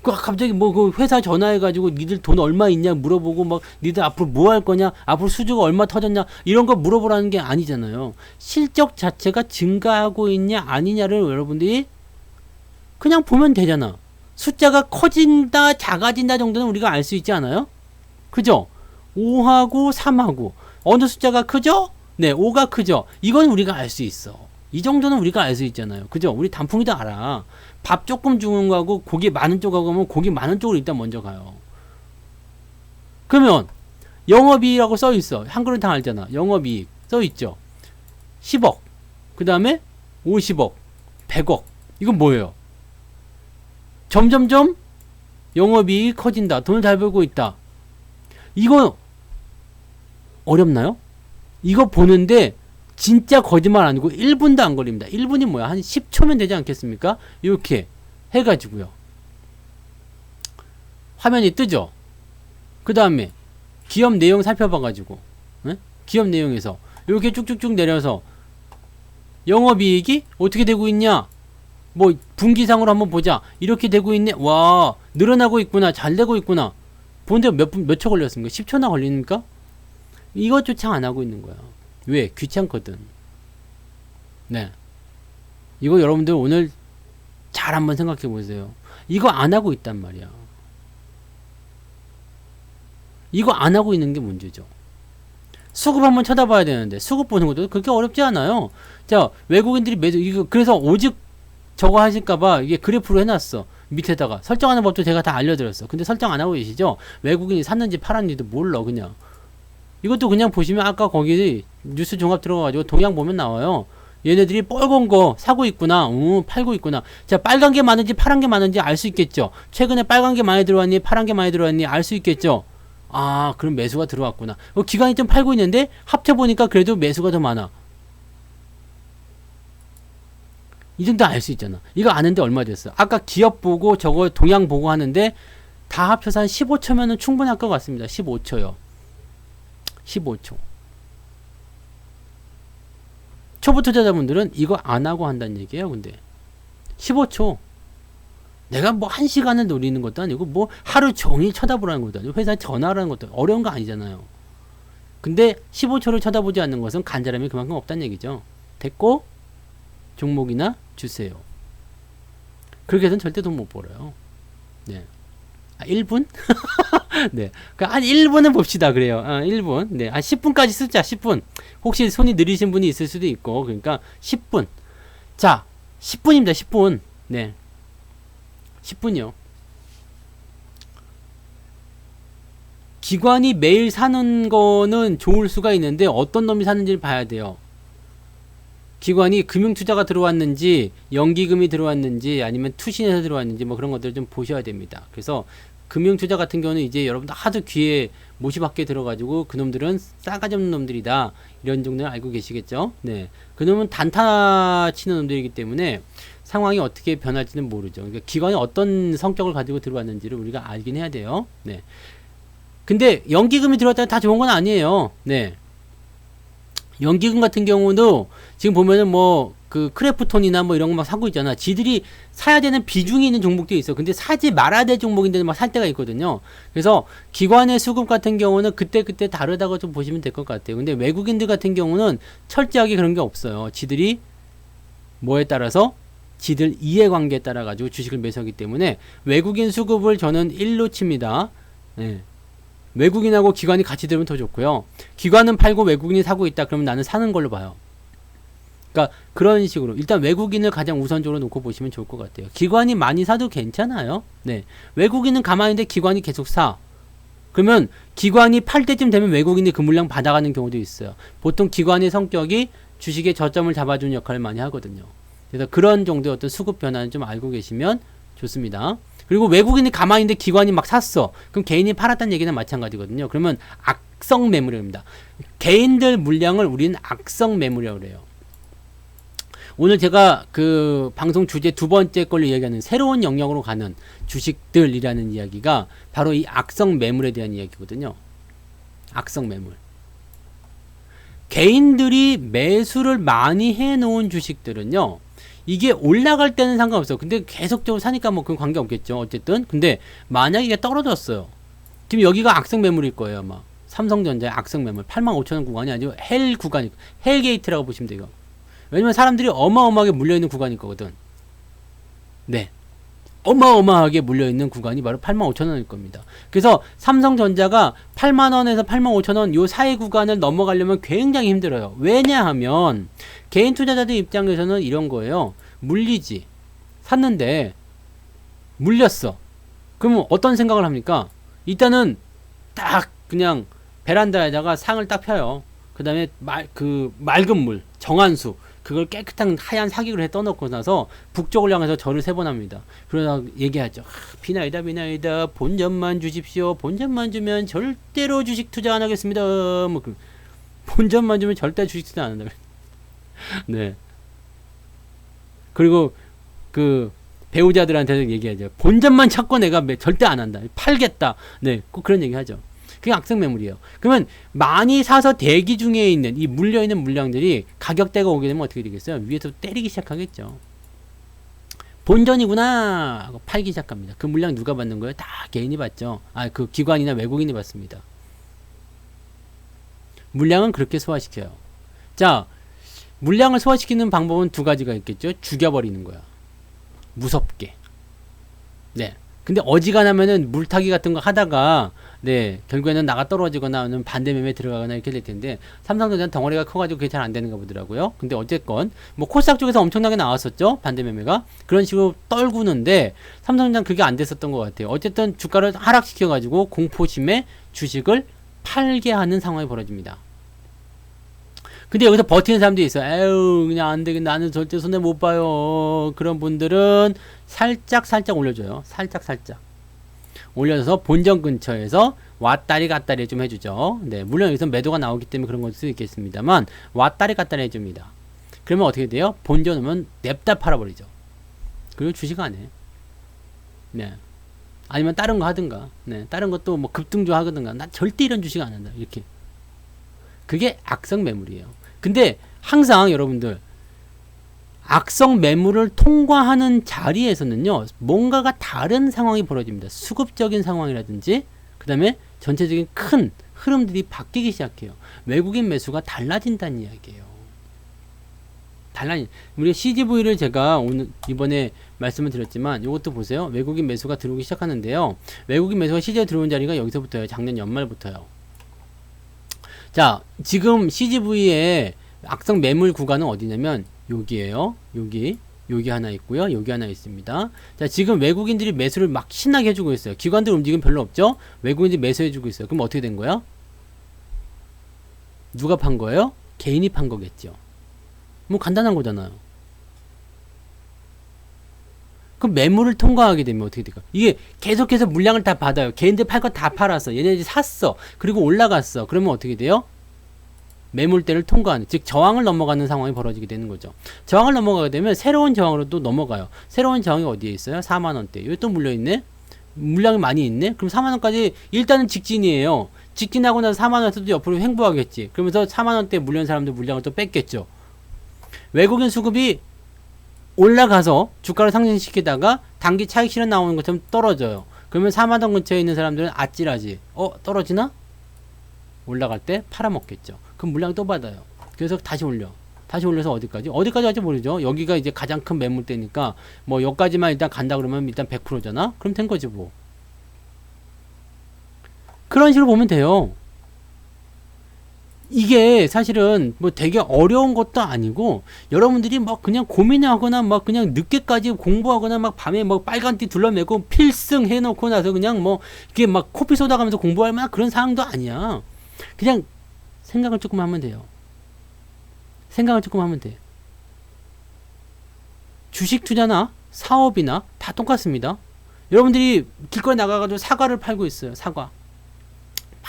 그 갑자기 뭐 그 회사 전화해가지고 니들 돈 얼마 있냐 물어보고 막 니들 앞으로 뭐 할 거냐, 앞으로 수주가 얼마 터졌냐 이런 거 물어보라는 게 아니잖아요. 실적 자체가 증가하고 있냐 아니냐를 여러분들이 그냥 보면 되잖아. 숫자가 커진다 작아진다 정도는 우리가 알 수 있지 않아요? 그죠? 5하고 3하고 어느 숫자가 크죠? 네, 5가 크죠? 이건 우리가 알 수 있어. 이 정도는 우리가 알 수 있잖아요. 그죠? 우리 단풍이도 알아. 밥 조금 주는 거하고 고기 많은 쪽하고 하면 고기 많은 쪽으로 일단 먼저 가요. 그러면 영업이익이라고 써 있어. 한글은 알잖아. 영업이익 써 있죠. 10억. 그 다음에 50억, 100억. 이건 뭐예요? 점점점 영업이익이 커진다. 돈을 잘 벌고 있다. 이거 어렵나요? 이거 보는데 진짜 거짓말 아니고 1분도 안 걸립니다. 1분이 뭐야? 한 10초면 되지 않겠습니까? 이렇게 해가지고요. 화면이 뜨죠? 그 다음에 기업 내용 살펴봐가지고 기업 내용에서 이렇게 쭉쭉쭉 내려서 영업이익이 어떻게 되고 있냐? 뭐 분기상으로 한번 보자. 이렇게 되고 있네. 와, 늘어나고 있구나. 잘 되고 있구나. 보는데 몇 초 걸렸습니까? 10초나 걸립니까? 이것조차 안 하고 있는 거야. 왜? 귀찮거든. 네. 이거 여러분들 오늘 잘 한번 생각해 보세요. 이거 안 하고 있단 말이야. 이거 안 하고 있는 게 문제죠. 수급 한번 쳐다봐야 되는데 수급 보는 것도 그렇게 어렵지 않아요. 자, 외국인들이 이거 그래서 오직 저거 하실까봐 이게 그래프로 해놨어. 밑에다가 설정하는 법도 제가 다 알려드렸어. 근데 설정 안 하고 계시죠? 외국인이 샀는지 팔았는지도 몰라 그냥. 이것도 그냥 보시면 아까 거기 뉴스 종합 들어가가지고 동향 보면 나와요. 얘네들이 빨간 거 사고 있구나. 팔고 있구나. 자, 빨간 게 많은지 파란 게 많은지 알 수 있겠죠. 최근에 빨간 게 많이 들어왔니 파란 게 많이 들어왔니 알 수 있겠죠. 아, 그럼 매수가 들어왔구나. 기관이 좀 팔고 있는데 합쳐보니까 그래도 매수가 더 많아. 이 정도 알 수 있잖아. 이거 아는데 얼마 됐어? 아까 기업 보고 저거 동향 보고 하는데 다 합쳐서 한 15초면은 충분할 것 같습니다. 15초요. 15초. 초보 투자자분들은 이거 안 하고 한다는 얘기예요. 근데 15초. 내가 뭐 1시간을 노리는 것도 아니고 뭐 하루 종일 쳐다보라는 것도 아니고 회사에 전화하라는 것도 어려운 거 아니잖아요. 근데 15초를 쳐다보지 않는 것은 간절함이 그만큼 없다는 얘기죠. 됐고 종목이나 주세요. 그렇게 해서는 절대 돈 못 벌어요. 네. 1분? 네. 한 1분은 봅시다. 그래요. 1분. 네. 한 10분까지 쓰자. 10분. 혹시 손이 느리신 분이 있을 수도 있고. 그러니까 10분. 자, 10분입니다. 10분. 네. 10분이요. 기관이 매일 사는 거는 좋을 수가 있는데 어떤 놈이 사는지를 봐야 돼요. 기관이 금융투자가 들어왔는지 연기금이 들어왔는지 아니면 투신에서 들어왔는지 뭐 그런 것들을 좀 보셔야 됩니다. 그래서 금융투자 같은 경우는 이제 여러분들 하도 귀에 못이 밖에 들어가지고 그놈들은 싸가지 없는 놈들이다 이런 정도는 알고 계시겠죠. 네, 그놈은 단타 치는 놈들이기 때문에 상황이 어떻게 변할지는 모르죠. 그러니까 기관이 어떤 성격을 가지고 들어왔는지를 우리가 알긴 해야 돼요. 네, 근데 연기금이 들어왔다면 다 좋은 건 아니에요. 네, 연기금 같은 경우도 지금 보면은 뭐 그 크래프톤이나 뭐 이런 거 막 사고 있잖아. 지들이 사야 되는 비중이 있는 종목도 있어. 근데 사지 말아야 될 종목인데 막 살 때가 있거든요. 그래서 기관의 수급 같은 경우는 그때그때 다르다고 좀 보시면 될 것 같아요. 근데 외국인들 같은 경우는 철저하게 그런 게 없어요. 지들이 뭐에 따라서 지들 이해관계에 따라 가지고 주식을 매수하기 때문에 외국인 수급을 저는 1로 칩니다. 네. 외국인하고 기관이 같이 들으면 더 좋고요. 기관은 팔고 외국인이 사고 있다. 그러면 나는 사는 걸로 봐요. 그러니까 그런 식으로 일단 외국인을 가장 우선적으로 놓고 보시면 좋을 것 같아요. 기관이 많이 사도 괜찮아요. 네, 외국인은 가만히 있는데 기관이 계속 사. 그러면 기관이 팔 때쯤 되면 외국인이 그 물량 받아가는 경우도 있어요. 보통 기관의 성격이 주식의 저점을 잡아주는 역할을 많이 하거든요. 그래서 그런 정도의 어떤 수급 변화는 좀 알고 계시면 좋습니다. 그리고 외국인이 가만히 있는데 기관이 막 샀어. 그럼 개인이 팔았다는 얘기는 마찬가지거든요. 그러면 악성 매물입니다. 개인들 물량을 우리는 악성 매물이라고 그래요. 오늘 제가 그 방송 주제 두 번째 걸로 이야기하는 새로운 영역으로 가는 주식들이라는 이야기가 바로 이 악성 매물에 대한 이야기거든요. 악성 매물. 개인들이 매수를 많이 해놓은 주식들은요, 이게 올라갈 때는 상관없어요. 근데 계속적으로 사니까 뭐 그건 관계없겠죠. 어쨌든. 근데 만약에 이게 떨어졌어요. 지금 여기가 악성 매물일 거예요, 아마. 삼성전자의 악성 매물. 85,000원 구간이 아니고 헬 구간이, 헬게이트라고 보시면 돼요. 왜냐면 사람들이 어마어마하게 물려있는 구간일 거거든. 네. 어마어마하게 물려있는 구간이 바로 85,000원일 겁니다. 그래서 삼성전자가 8만원에서 85,000원 요 사이 구간을 넘어가려면 굉장히 힘들어요. 왜냐하면 개인 투자자들 입장에서는 이런 거예요. 물리지. 샀는데 물렸어. 그러면 어떤 생각을 합니까? 일단은 딱 그냥 베란다에다가 상을 딱 펴요. 그 다음에 맑은 물, 정한수, 그걸 깨끗한 하얀 사기를 해 떠놓고 나서 북쪽을 향해서 절을 3번 합니다. 그러다 얘기하죠. 비나이다 비나이다, 본전만 주십시오. 본전만 주면 절대로 주식 투자 안 하겠습니다. 뭐 본전만 주면 절대 주식 투자 안 한다. 네. 그리고 그 배우자들한테도 얘기하죠. 본전만 찾고 내가 절대 안 한다. 팔겠다. 네, 꼭 그런 얘기 하죠. 그게 악성 매물이에요. 그러면 많이 사서 대기 중에 있는 이 물려있는 물량들이 가격대가 오게 되면 어떻게 되겠어요? 위에서 때리기 시작하겠죠. 본전이구나 하고 팔기 시작합니다. 그 물량 누가 받는 거예요? 다 개인이 받죠. 그 기관이나 외국인이 받습니다. 물량은 그렇게 소화시켜요. 자, 물량을 소화시키는 방법은 두 가지가 있겠죠. 죽여버리는 거야. 무섭게. 네. 근데 어지간하면은 물타기 같은 거 하다가 네, 결국에는 나가 떨어지거나 아니면 반대 매매에 들어가거나 이렇게 될 텐데, 삼성전자는 덩어리가 커가지고 그게 잘 안 되는가 보더라고요. 근데 어쨌건 뭐 코스닥 쪽에서 엄청나게 나왔었죠, 반대 매매가. 그런 식으로 떨구는데 삼성전자는 그게 안 됐었던 것 같아요. 어쨌든 주가를 하락시켜가지고 공포심에 주식을 팔게 하는 상황이 벌어집니다. 근데 여기서 버티는 사람들이 있어요. 에휴, 그냥 안 되겠네, 나는 절대 손해 못 봐요. 그런 분들은 살짝 올려줘요. 살짝 올려서 본전 근처에서 왔다리 갔다리 좀 해주죠. 네, 물론 여기서 매도가 나오기 때문에 그런 걸 수도 있겠습니다만 왔다리 갔다리 해줍니다. 그러면 어떻게 돼요? 본전 오면 냅다 팔아버리죠. 그리고 주식 안 해. 네. 아니면 다른 거 하든가. 네, 다른 것도 뭐 급등조 하든가. 나 절대 이런 주식 안 한다. 이렇게. 그게 악성 매물이에요. 근데 항상 여러분들 악성 매물을 통과하는 자리에서는요, 뭔가가 다른 상황이 벌어집니다. 수급적인 상황이라든지, 그 다음에 전체적인 큰 흐름들이 바뀌기 시작해요. 외국인 매수가 달라진다는 이야기예요. 우리 CGV를 제가 이번에 말씀을 드렸지만, 이것도 보세요. 외국인 매수가 들어오기 시작하는데요. 외국인 매수가 실제 들어온 자리가 여기서부터예요. 작년 연말부터요. 자, 지금 CGV의 악성 매물 구간은 어디냐면, 여기에요. 여기 하나 있고요. 여기 하나 있습니다. 자, 지금 외국인들이 매수를 막 신나게 해주고 있어요. 기관들 움직임 별로 없죠? 외국인들이 매수해주고 있어요. 그럼 어떻게 된 거야? 누가 판 거예요? 개인이 판 거겠죠. 뭐 간단한 거잖아요. 그럼 매물을 통과하게 되면 어떻게 될까? 이게 계속해서 물량을 다 받아요. 개인들 팔 거 다 팔았어. 얘네들이 샀어. 그리고 올라갔어. 그러면 어떻게 돼요? 매물대를 통과하는, 즉 저항을 넘어가는 상황이 벌어지게 되는 거죠. 저항을 넘어가게 되면 새로운 저항으로 또 넘어가요. 새로운 저항이 어디에 있어요? 4만원대. 여기 또 물려있네? 물량이 많이 있네? 그럼 4만원까지 일단은 직진이에요. 직진하고 나서 4만원에서도 옆으로 횡보하겠지. 그러면서 4만원대 물려있는 사람들 물량을 또 뺐겠죠. 외국인 수급이 올라가서 주가를 상승시키다가 단기 차익 실현 나오는 것처럼 떨어져요. 그러면 4만원 근처에 있는 사람들은 아찔하지. 떨어지나? 올라갈 때 팔아먹겠죠. 그럼 물량 또 받아요. 그래서 다시 올려서 어디까지 할지 모르죠. 여기가 이제 가장 큰 매물대니까 뭐 여기까지만 일단 간다 그러면 일단 100%잖아. 그럼 된 거지 뭐. 그런 식으로 보면 돼요. 이게 사실은 뭐 되게 어려운 것도 아니고, 여러분들이 뭐 그냥 고민하거나 막 그냥 늦게까지 공부하거나 막 밤에 뭐 빨간띠 둘러매고 필승 해놓고 나서 그냥 뭐 이게 막 코피 쏟아가면서 공부할 만한 그런 상황도 아니야. 그냥 생각을 조금 하면 돼요. 주식 투자나 사업이나 다 똑같습니다. 여러분들이 길거리 나가가지고 사과를 팔고 있어요. 사과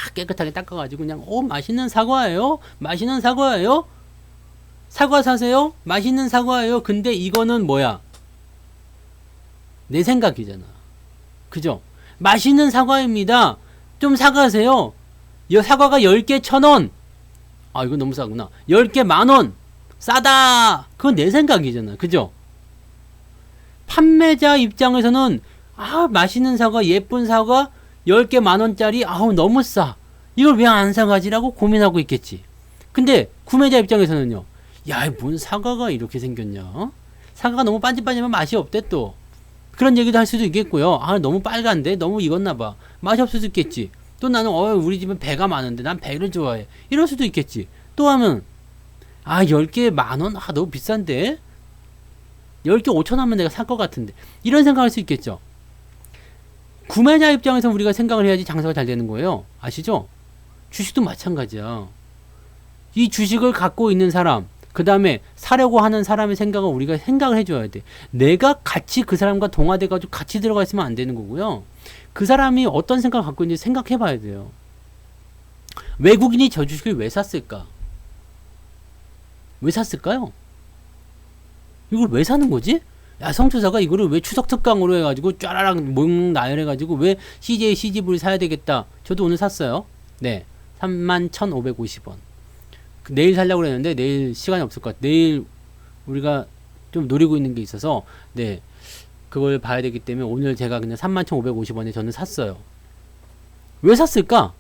막 깨끗하게 닦아가지고 그냥 맛있는 사과예요? 맛있는 사과예요? 사과 사세요? 맛있는 사과예요? 근데 이거는 뭐야? 내 생각이잖아. 그죠? 맛있는 사과입니다. 좀 사가세요. 사과가 10개 1,000원. 아, 이거 너무 싸구나. 10개 10,000원. 싸다. 그건 내 생각이잖아. 그죠? 판매자 입장에서는 맛있는 사과, 예쁜 사과 10개 10,000원짜리 너무 싸. 이걸 왜 안 사가지라고 고민하고 있겠지. 근데 구매자 입장에서는요. 야, 뭔 사과가 이렇게 생겼냐? 사과가 너무 반질반질하면 맛이 없대 또. 그런 얘기도 할 수도 있겠고요. 너무 빨간데? 너무 익었나 봐. 맛이 없을 수도 있겠지. 또 나는 우리 집은 배가 많은데 난 배를 좋아해. 이럴 수도 있겠지. 또 하면 10개에 10,000원? 너무 비싼데? 10개 5,000원 하면 내가 살 것 같은데. 이런 생각할 수 있겠죠. 구매자 입장에서 우리가 생각을 해야지 장사가 잘 되는 거예요. 아시죠? 주식도 마찬가지야. 이 주식을 갖고 있는 사람, 그 다음에 사려고 하는 사람의 생각을 우리가 생각을 해줘야 돼. 내가 같이 그 사람과 동화돼가지고 같이 들어가 있으면 안 되는 거고요. 그 사람이 어떤 생각을 갖고 있는지 생각해 봐야 돼요. 외국인이 저 주식을 왜 샀을까? 왜 샀을까요? 이걸 왜 사는 거지? 야, 성투사가 이거를 왜 추석 특강으로 해가지고 쫘라락 몽 나열해가지고 왜 CJ, CGV를 사야 되겠다. 저도 오늘 샀어요. 네. 31,550원. 내일 살려고 그랬는데 내일 시간이 없을 것 같아. 내일 우리가 좀 노리고 있는 게 있어서 네. 그걸 봐야 되기 때문에 오늘 제가 그냥 31,550원에 저는 샀어요. 왜 샀을까?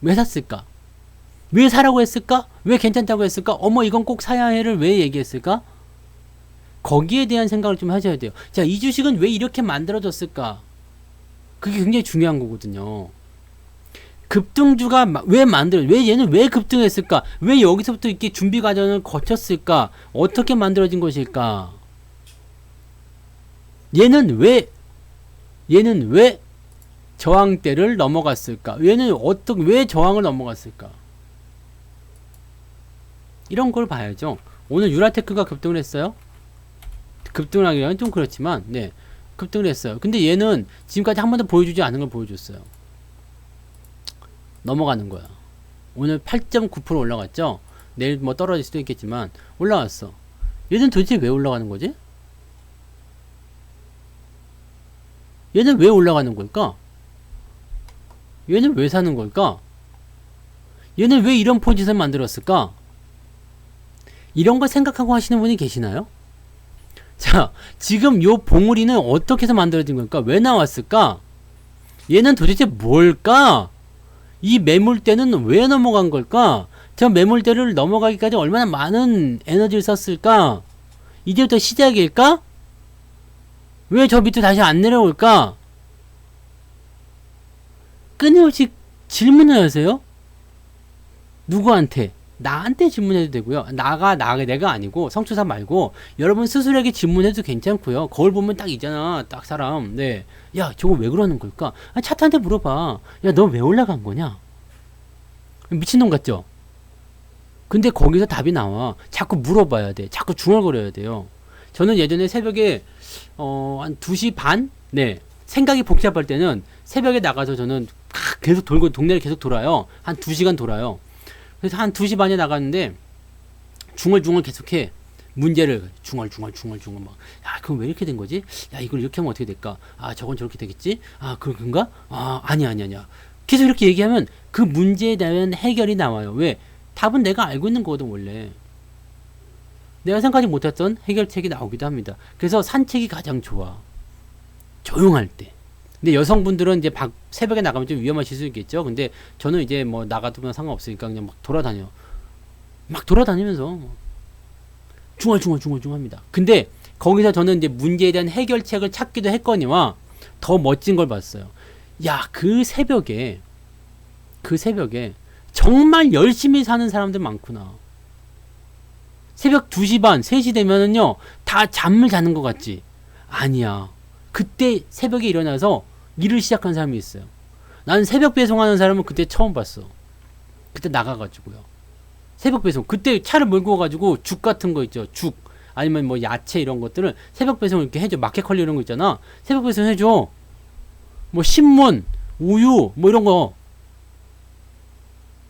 왜 샀을까? 왜 사라고 했을까? 왜 괜찮다고 했을까? 이건 꼭 사야 해를 왜 얘기했을까? 거기에 대한 생각을 좀 하셔야 돼요. 자, 이 주식은 왜 이렇게 만들어졌을까? 그게 굉장히 중요한 거거든요. 급등주가 왜 얘는 왜 급등했을까? 왜 여기서부터 이렇게 준비 과정을 거쳤을까? 어떻게 만들어진 것일까? 얘는 왜 저항대를 넘어갔을까? 왜 저항을 넘어갔을까? 이런 걸 봐야죠. 오늘 유라테크가 급등을 했어요. 급등을 하기에는 좀 그렇지만, 네. 급등을 했어요. 근데 얘는 지금까지 한 번도 보여주지 않은 걸 보여줬어요. 넘어가는 거야. 오늘 8.9% 올라갔죠? 내일 뭐 떨어질 수도 있겠지만, 올라왔어. 얘는 도대체 왜 올라가는 거지? 얘는 왜 올라가는 걸까? 얘는 왜 사는 걸까? 얘는 왜 이런 포지션 만들었을까? 이런 걸 생각하고 하시는 분이 계시나요? 자, 지금 요 봉우리는 어떻게 해서 만들어진 걸까? 왜 나왔을까? 얘는 도대체 뭘까? 이 매물대는 왜 넘어간 걸까? 저 매물대를 넘어가기까지 얼마나 많은 에너지를 썼을까? 이제부터 시작일까? 왜 저 밑에 다시 안 내려올까? 끊임없이 질문을 하세요? 누구한테? 나한테 질문해도 되고요. 내가 아니고 성추사 말고 여러분 스스로에게 질문해도 괜찮고요. 거울 보면 딱 있잖아. 딱 사람. 네. 야, 저거 왜 그러는 걸까? 차트한테 물어봐. 야, 너 왜 올라간 거냐? 미친놈 같죠? 근데 거기서 답이 나와. 자꾸 물어봐야 돼. 자꾸 중얼거려야 돼요. 저는 예전에 새벽에 한 2시 반? 네. 생각이 복잡할 때는 새벽에 나가서 저는 계속 돌고 동네를 계속 돌아요. 한 2시간 돌아요. 그래서 한 2시 반에 나갔는데 중얼중얼 계속해. 문제를 중얼중얼 막. 야, 그럼 왜 이렇게 된 거지? 야, 이걸 이렇게 하면 어떻게 될까? 저건 저렇게 되겠지? 그런가? 아니야. 계속 이렇게 얘기하면 그 문제에 대한 해결이 나와요. 왜? 답은 내가 알고 있는 거거든, 원래. 내가 생각하지 못했던 해결책이 나오기도 합니다. 그래서 산책이 가장 좋아. 조용할 때. 근데 여성분들은 이제 새벽에 나가면 좀 위험하실 수 있겠죠. 근데 저는 이제 뭐 나가도 상관없으니까 그냥 막 돌아다녀. 막 돌아다니면서 중얼중얼 합니다. 근데 거기서 저는 이제 문제에 대한 해결책을 찾기도 했거니와 더 멋진 걸 봤어요. 야, 그 새벽에 정말 열심히 사는 사람들 많구나. 새벽 2시 반, 3시 되면은요, 다 잠을 자는 것 같지? 아니야. 그때 새벽에 일어나서 일을 시작한 사람이 있어요. 나는 새벽 배송하는 사람은 그때 처음 봤어. 그때 나가가지고요. 새벽 배송. 그때 차를 몰고 와가지고 죽 같은 거 있죠. 죽. 아니면 뭐 야채 이런 것들을 새벽 배송 이렇게 해줘. 마켓컬리 이런 거 있잖아. 새벽 배송 해줘. 뭐 신문, 우유, 뭐 이런 거.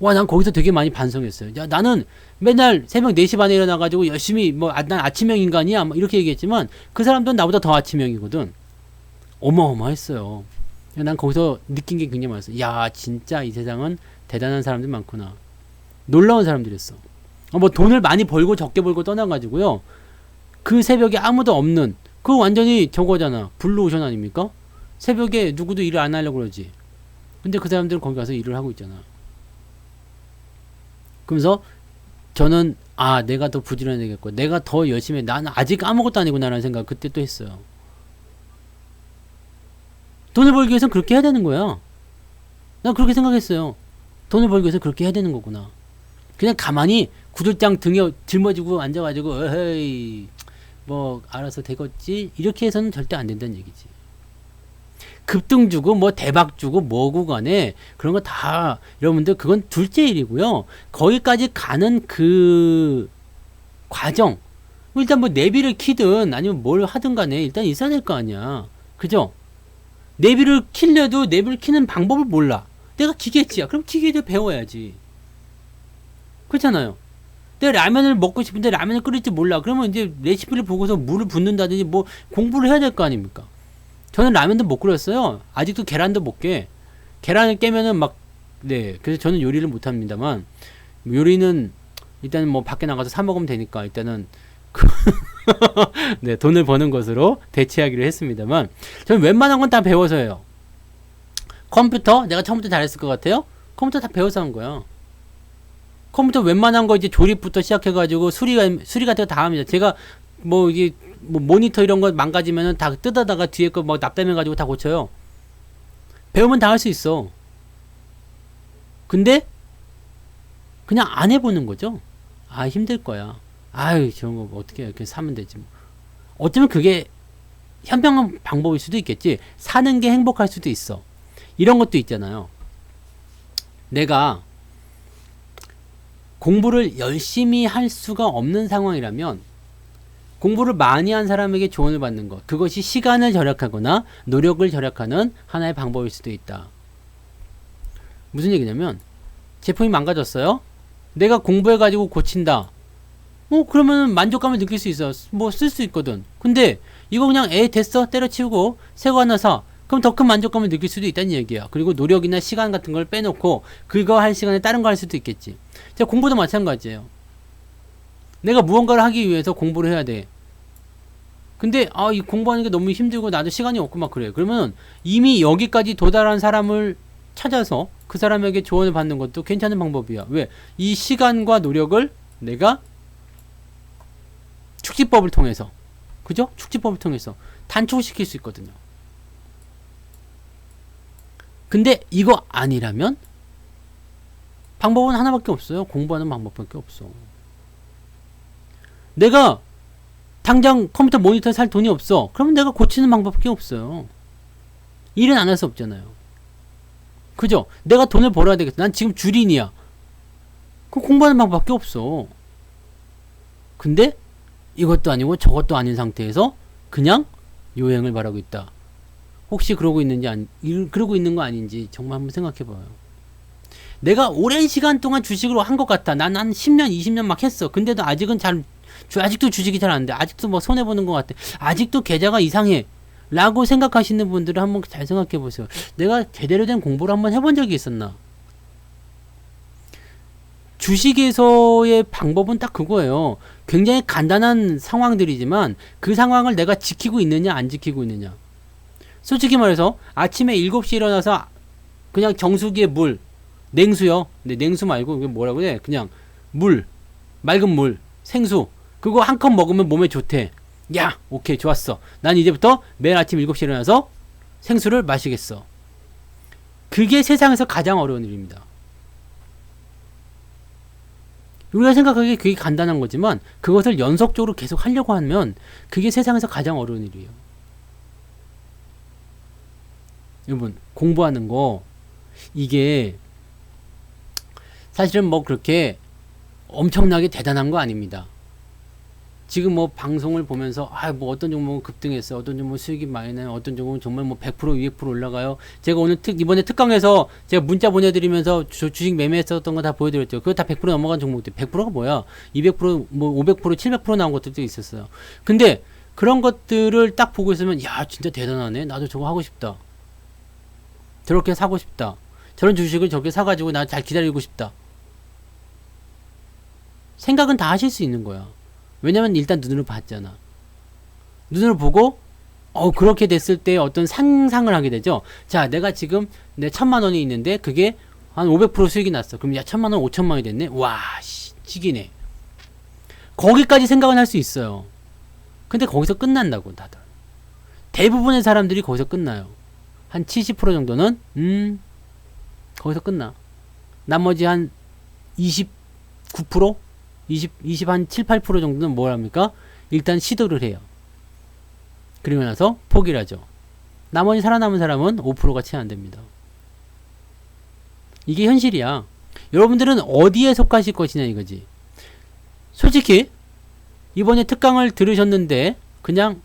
와, 난 거기서 되게 많이 반성했어요. 야, 나는 맨날 새벽 4시 반에 일어나가지고 열심히, 뭐, 난 아침형 인간이야. 뭐 이렇게 얘기했지만, 그 사람들은 나보다 더 아침형이거든. 어마어마했어요. 난 거기서 느낀 게 굉장히 많았어요. 야, 진짜 이 세상은 대단한 사람들이 많구나. 놀라운 사람들이었어. 뭐 돈을 많이 벌고 적게 벌고 떠나가지고요. 그 새벽에 아무도 없는, 그거 완전히 저거잖아. 블루오션 아닙니까? 새벽에 누구도 일을 안 하려고 그러지. 근데 그 사람들은 거기 가서 일을 하고 있잖아. 그러면서 저는 내가 더 부지런해야겠고 내가 더 열심히 해. 나는 아직 아무것도 아니구나라는 생각 그때 또 했어요. 돈을 벌기 위해서는 그렇게 해야 되는 거야. 난 그렇게 생각했어요. 돈을 벌기 위해서 그렇게 해야 되는 거구나. 그냥 가만히 구들장 등에 짊어지고 앉아가지고 에헤이 뭐 알아서 되겠지 이렇게 해서는 절대 안 된다는 얘기지. 급등 주고 뭐 대박 주고 뭐고 간에 그런 거 다 여러분들 그건 둘째 일이고요. 거기까지 가는 그 과정 일단 뭐 내비를 키든 아니면 뭘 하든 간에 일단 있어야 될 거 아니야. 그죠? 내비를 키려도 내비를 키는 방법을 몰라. 내가 기계치야. 그럼 기계를 배워야지. 그렇잖아요. 내가 라면을 먹고 싶은데 라면을 끓일 줄 몰라. 그러면 이제 레시피를 보고서 물을 붓는다든지 뭐 공부를 해야 될 거 아닙니까? 저는 라면도 못 끓였어요. 아직도 계란도 못 깨. 계란을 깨면은 그래서 저는 요리를 못 합니다만, 요리는 일단은 뭐 밖에 나가서 사 먹으면 되니까 일단은, 네, 돈을 버는 것으로 대체하기로 했습니다만, 저는 웬만한 건 다 배워서 해요. 컴퓨터? 내가 처음부터 잘했을 것 같아요? 컴퓨터 다 배워서 한 거야. 컴퓨터 웬만한 거 이제 조립부터 시작해가지고 수리 같은 거 다 합니다. 제가 뭐 이게 뭐 모니터 이런 거 망가지면은 다 뜯어다가 뒤에 거 막 납땜해가지고 다 고쳐요. 배우면 다 할 수 있어. 근데 그냥 안 해보는 거죠. 힘들 거야. 아유 저런 거 뭐 어떻게 이렇게 사면 되지 뭐. 어쩌면 그게 현명한 방법일 수도 있겠지. 사는 게 행복할 수도 있어. 이런 것도 있잖아요. 내가 공부를 열심히 할 수가 없는 상황이라면 공부를 많이 한 사람에게 조언을 받는 것, 그것이 시간을 절약하거나 노력을 절약하는 하나의 방법일 수도 있다. 무슨 얘기냐면 제품이 망가졌어요. 내가 공부해가지고 고친다. 그러면 만족감을 느낄 수 있어. 뭐 쓸 수 있거든. 근데 이거 그냥 됐어 때려치우고 새거 하나 사. 그럼 더 큰 만족감을 느낄 수도 있다는 얘기야. 그리고 노력이나 시간 같은 걸 빼놓고 그거 할 시간에 다른 거 할 수도 있겠지. 제가 공부도 마찬가지예요. 내가 무언가를 하기 위해서 공부를 해야 돼. 근데 이 공부하는 게 너무 힘들고 나도 시간이 없고 막 그래. 그러면 이미 여기까지 도달한 사람을 찾아서 그 사람에게 조언을 받는 것도 괜찮은 방법이야. 왜? 이 시간과 노력을 내가 축지법을 통해서, 그죠? 축지법을 통해서 단축시킬 수 있거든요. 근데 이거 아니라면 방법은 하나밖에 없어요. 공부하는 방법밖에 없어. 내가 당장 컴퓨터 모니터 살 돈이 없어. 그러면 내가 고치는 방법밖에 없어요. 일은 안 할 수 없잖아요. 그죠? 내가 돈을 벌어야 되겠어. 난 지금 주린이야. 그 공부하는 방법밖에 없어. 근데 이것도 아니고 저것도 아닌 상태에서 그냥 요행을 바라고 있다. 혹시 그러고 있는 거 아닌지 정말 한번 생각해봐요. 내가 오랜 시간 동안 주식으로 한 것 같다. 난 한 10년, 20년 막 했어. 근데도 아직은 아직도 주식이 잘 안 돼. 아직도 뭐 손해보는 것 같아. 아직도 계좌가 이상해. 라고 생각하시는 분들은 한번 잘 생각해 보세요. 내가 제대로 된 공부를 한번 해본 적이 있었나? 주식에서의 방법은 딱 그거예요. 굉장히 간단한 상황들이지만 그 상황을 내가 지키고 있느냐 안 지키고 있느냐. 솔직히 말해서 아침에 7시에 일어나서 그냥 정수기에 물, 냉수요. 근데 냉수 말고 이게 뭐라고 해? 그냥 물, 맑은 물, 생수. 그거 한 컵 먹으면 몸에 좋대. 야, 오케이, 좋았어. 난 이제부터 매일 아침 7시에 일어나서 생수를 마시겠어. 그게 세상에서 가장 어려운 일입니다. 우리가 생각하기에 그게 간단한 거지만 그것을 연속적으로 계속 하려고 하면 그게 세상에서 가장 어려운 일이에요. 여러분, 공부하는 거 이게 사실은 뭐 그렇게 엄청나게 대단한 거 아닙니다. 지금 뭐 방송을 보면서 뭐 어떤 종목은 급등했어요. 어떤 종목은 수익이 많이 나요. 어떤 종목은 정말 뭐 100% 200% 올라가요. 제가 오늘 이번에 특강에서 제가 문자 보내드리면서 주식 매매했었던 거 다 보여드렸죠. 그거 다 100% 넘어간 종목들. 100%가 뭐야? 200%뭐 500% 700% 나온 것들도 있었어요. 근데 그런 것들을 딱 보고 있으면 야 진짜 대단하네. 나도 저거 하고 싶다. 저렇게 사고 싶다. 저런 주식을 저렇게 사가지고 나 잘 기다리고 싶다. 생각은 다 하실 수 있는 거야. 왜냐면 일단 눈으로 봤잖아. 눈으로 보고 그렇게 됐을 때 어떤 상상을 하게 되죠. 자, 내가 지금 내 1,000만 원이 있는데 그게 한 500% 수익이 났어. 그럼 야 1,000만 원 5,000만 원이 됐네. 와, 찌기네. 거기까지 생각은 할 수 있어요. 근데 거기서 끝난다고 다들. 대부분의 사람들이 거기서 끝나요. 한 70% 정도는 거기서 끝나. 나머지 한 29%? 20 한 7, 8% 정도는 뭘 합니까? 일단 시도를 해요. 그리고 나서 포기를 하죠. 나머지 살아남은 사람은 5%가 채 안 됩니다. 이게 현실이야. 여러분들은 어디에 속하실 것이냐 이거지. 솔직히 이번에 특강을 들으셨는데 그냥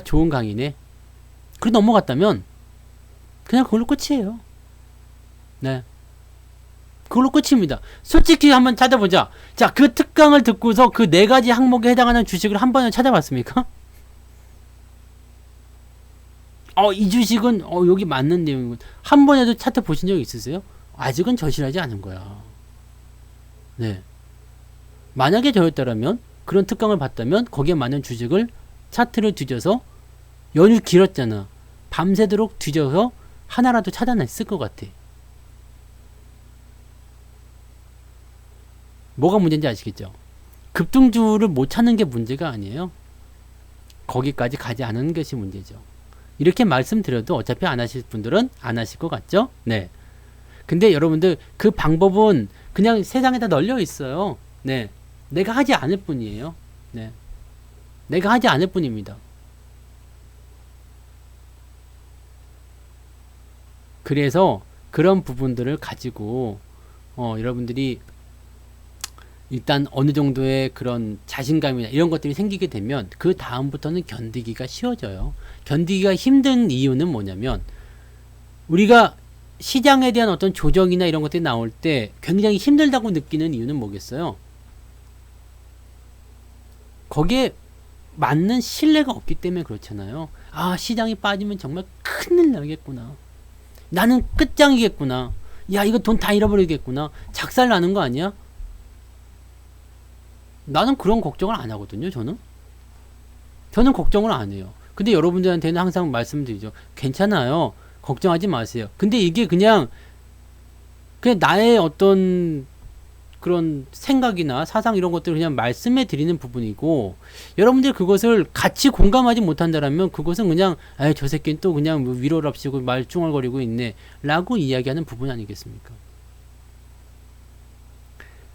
좋은 강의네. 그리고 넘어갔다면 그냥 그걸로 끝이에요. 네. 그걸로 끝입니다. 솔직히 한번 찾아보자. 자, 그 특강을 듣고서 그 4가지 항목에 해당하는 주식을 한 번에 찾아봤습니까? 이 주식은 여기 맞는 내용이군. 한 번에도 차트 보신 적 있으세요? 아직은 절실하지 않은 거야. 네. 만약에 저였다면 그런 특강을 봤다면 거기에 맞는 주식을 차트를 뒤져서 연휴 길었잖아. 밤새도록 뒤져서 하나라도 찾아냈을 것 같아. 뭐가 문제인지 아시겠죠? 급등주를 못 찾는 게 문제가 아니에요. 거기까지 가지 않은 것이 문제죠. 이렇게 말씀드려도 어차피 안 하실 분들은 안 하실 것 같죠? 네. 근데 여러분들 그 방법은 그냥 세상에다 널려 있어요. 네. 내가 하지 않을 뿐이에요. 네. 내가 하지 않을 뿐입니다. 그래서 그런 부분들을 가지고 여러분들이 일단 어느 정도의 그런 자신감이나 이런 것들이 생기게 되면 그 다음부터는 견디기가 쉬워져요. 견디기가 힘든 이유는 뭐냐면 우리가 시장에 대한 어떤 조정이나 이런 것들이 나올 때 굉장히 힘들다고 느끼는 이유는 뭐겠어요? 거기에 맞는 신뢰가 없기 때문에 그렇잖아요. 시장이 빠지면 정말 큰일 나겠구나. 나는 끝장이겠구나. 야, 이거 돈 다 잃어버리겠구나. 작살 나는 거 아니야? 나는 그런 걱정을 안 하거든요. 저는 걱정을 안 해요. 근데 여러분들한테는 항상 말씀드리죠. 괜찮아요. 걱정하지 마세요. 근데 이게 그냥 나의 어떤 그런 생각이나 사상 이런 것들을 그냥 말씀해 드리는 부분이고, 여러분들 그것을 같이 공감하지 못한다라면 그것은 그냥 저 새끼는 또 그냥 위로랍시고 말 중얼거리고 있네 라고 이야기하는 부분 아니겠습니까?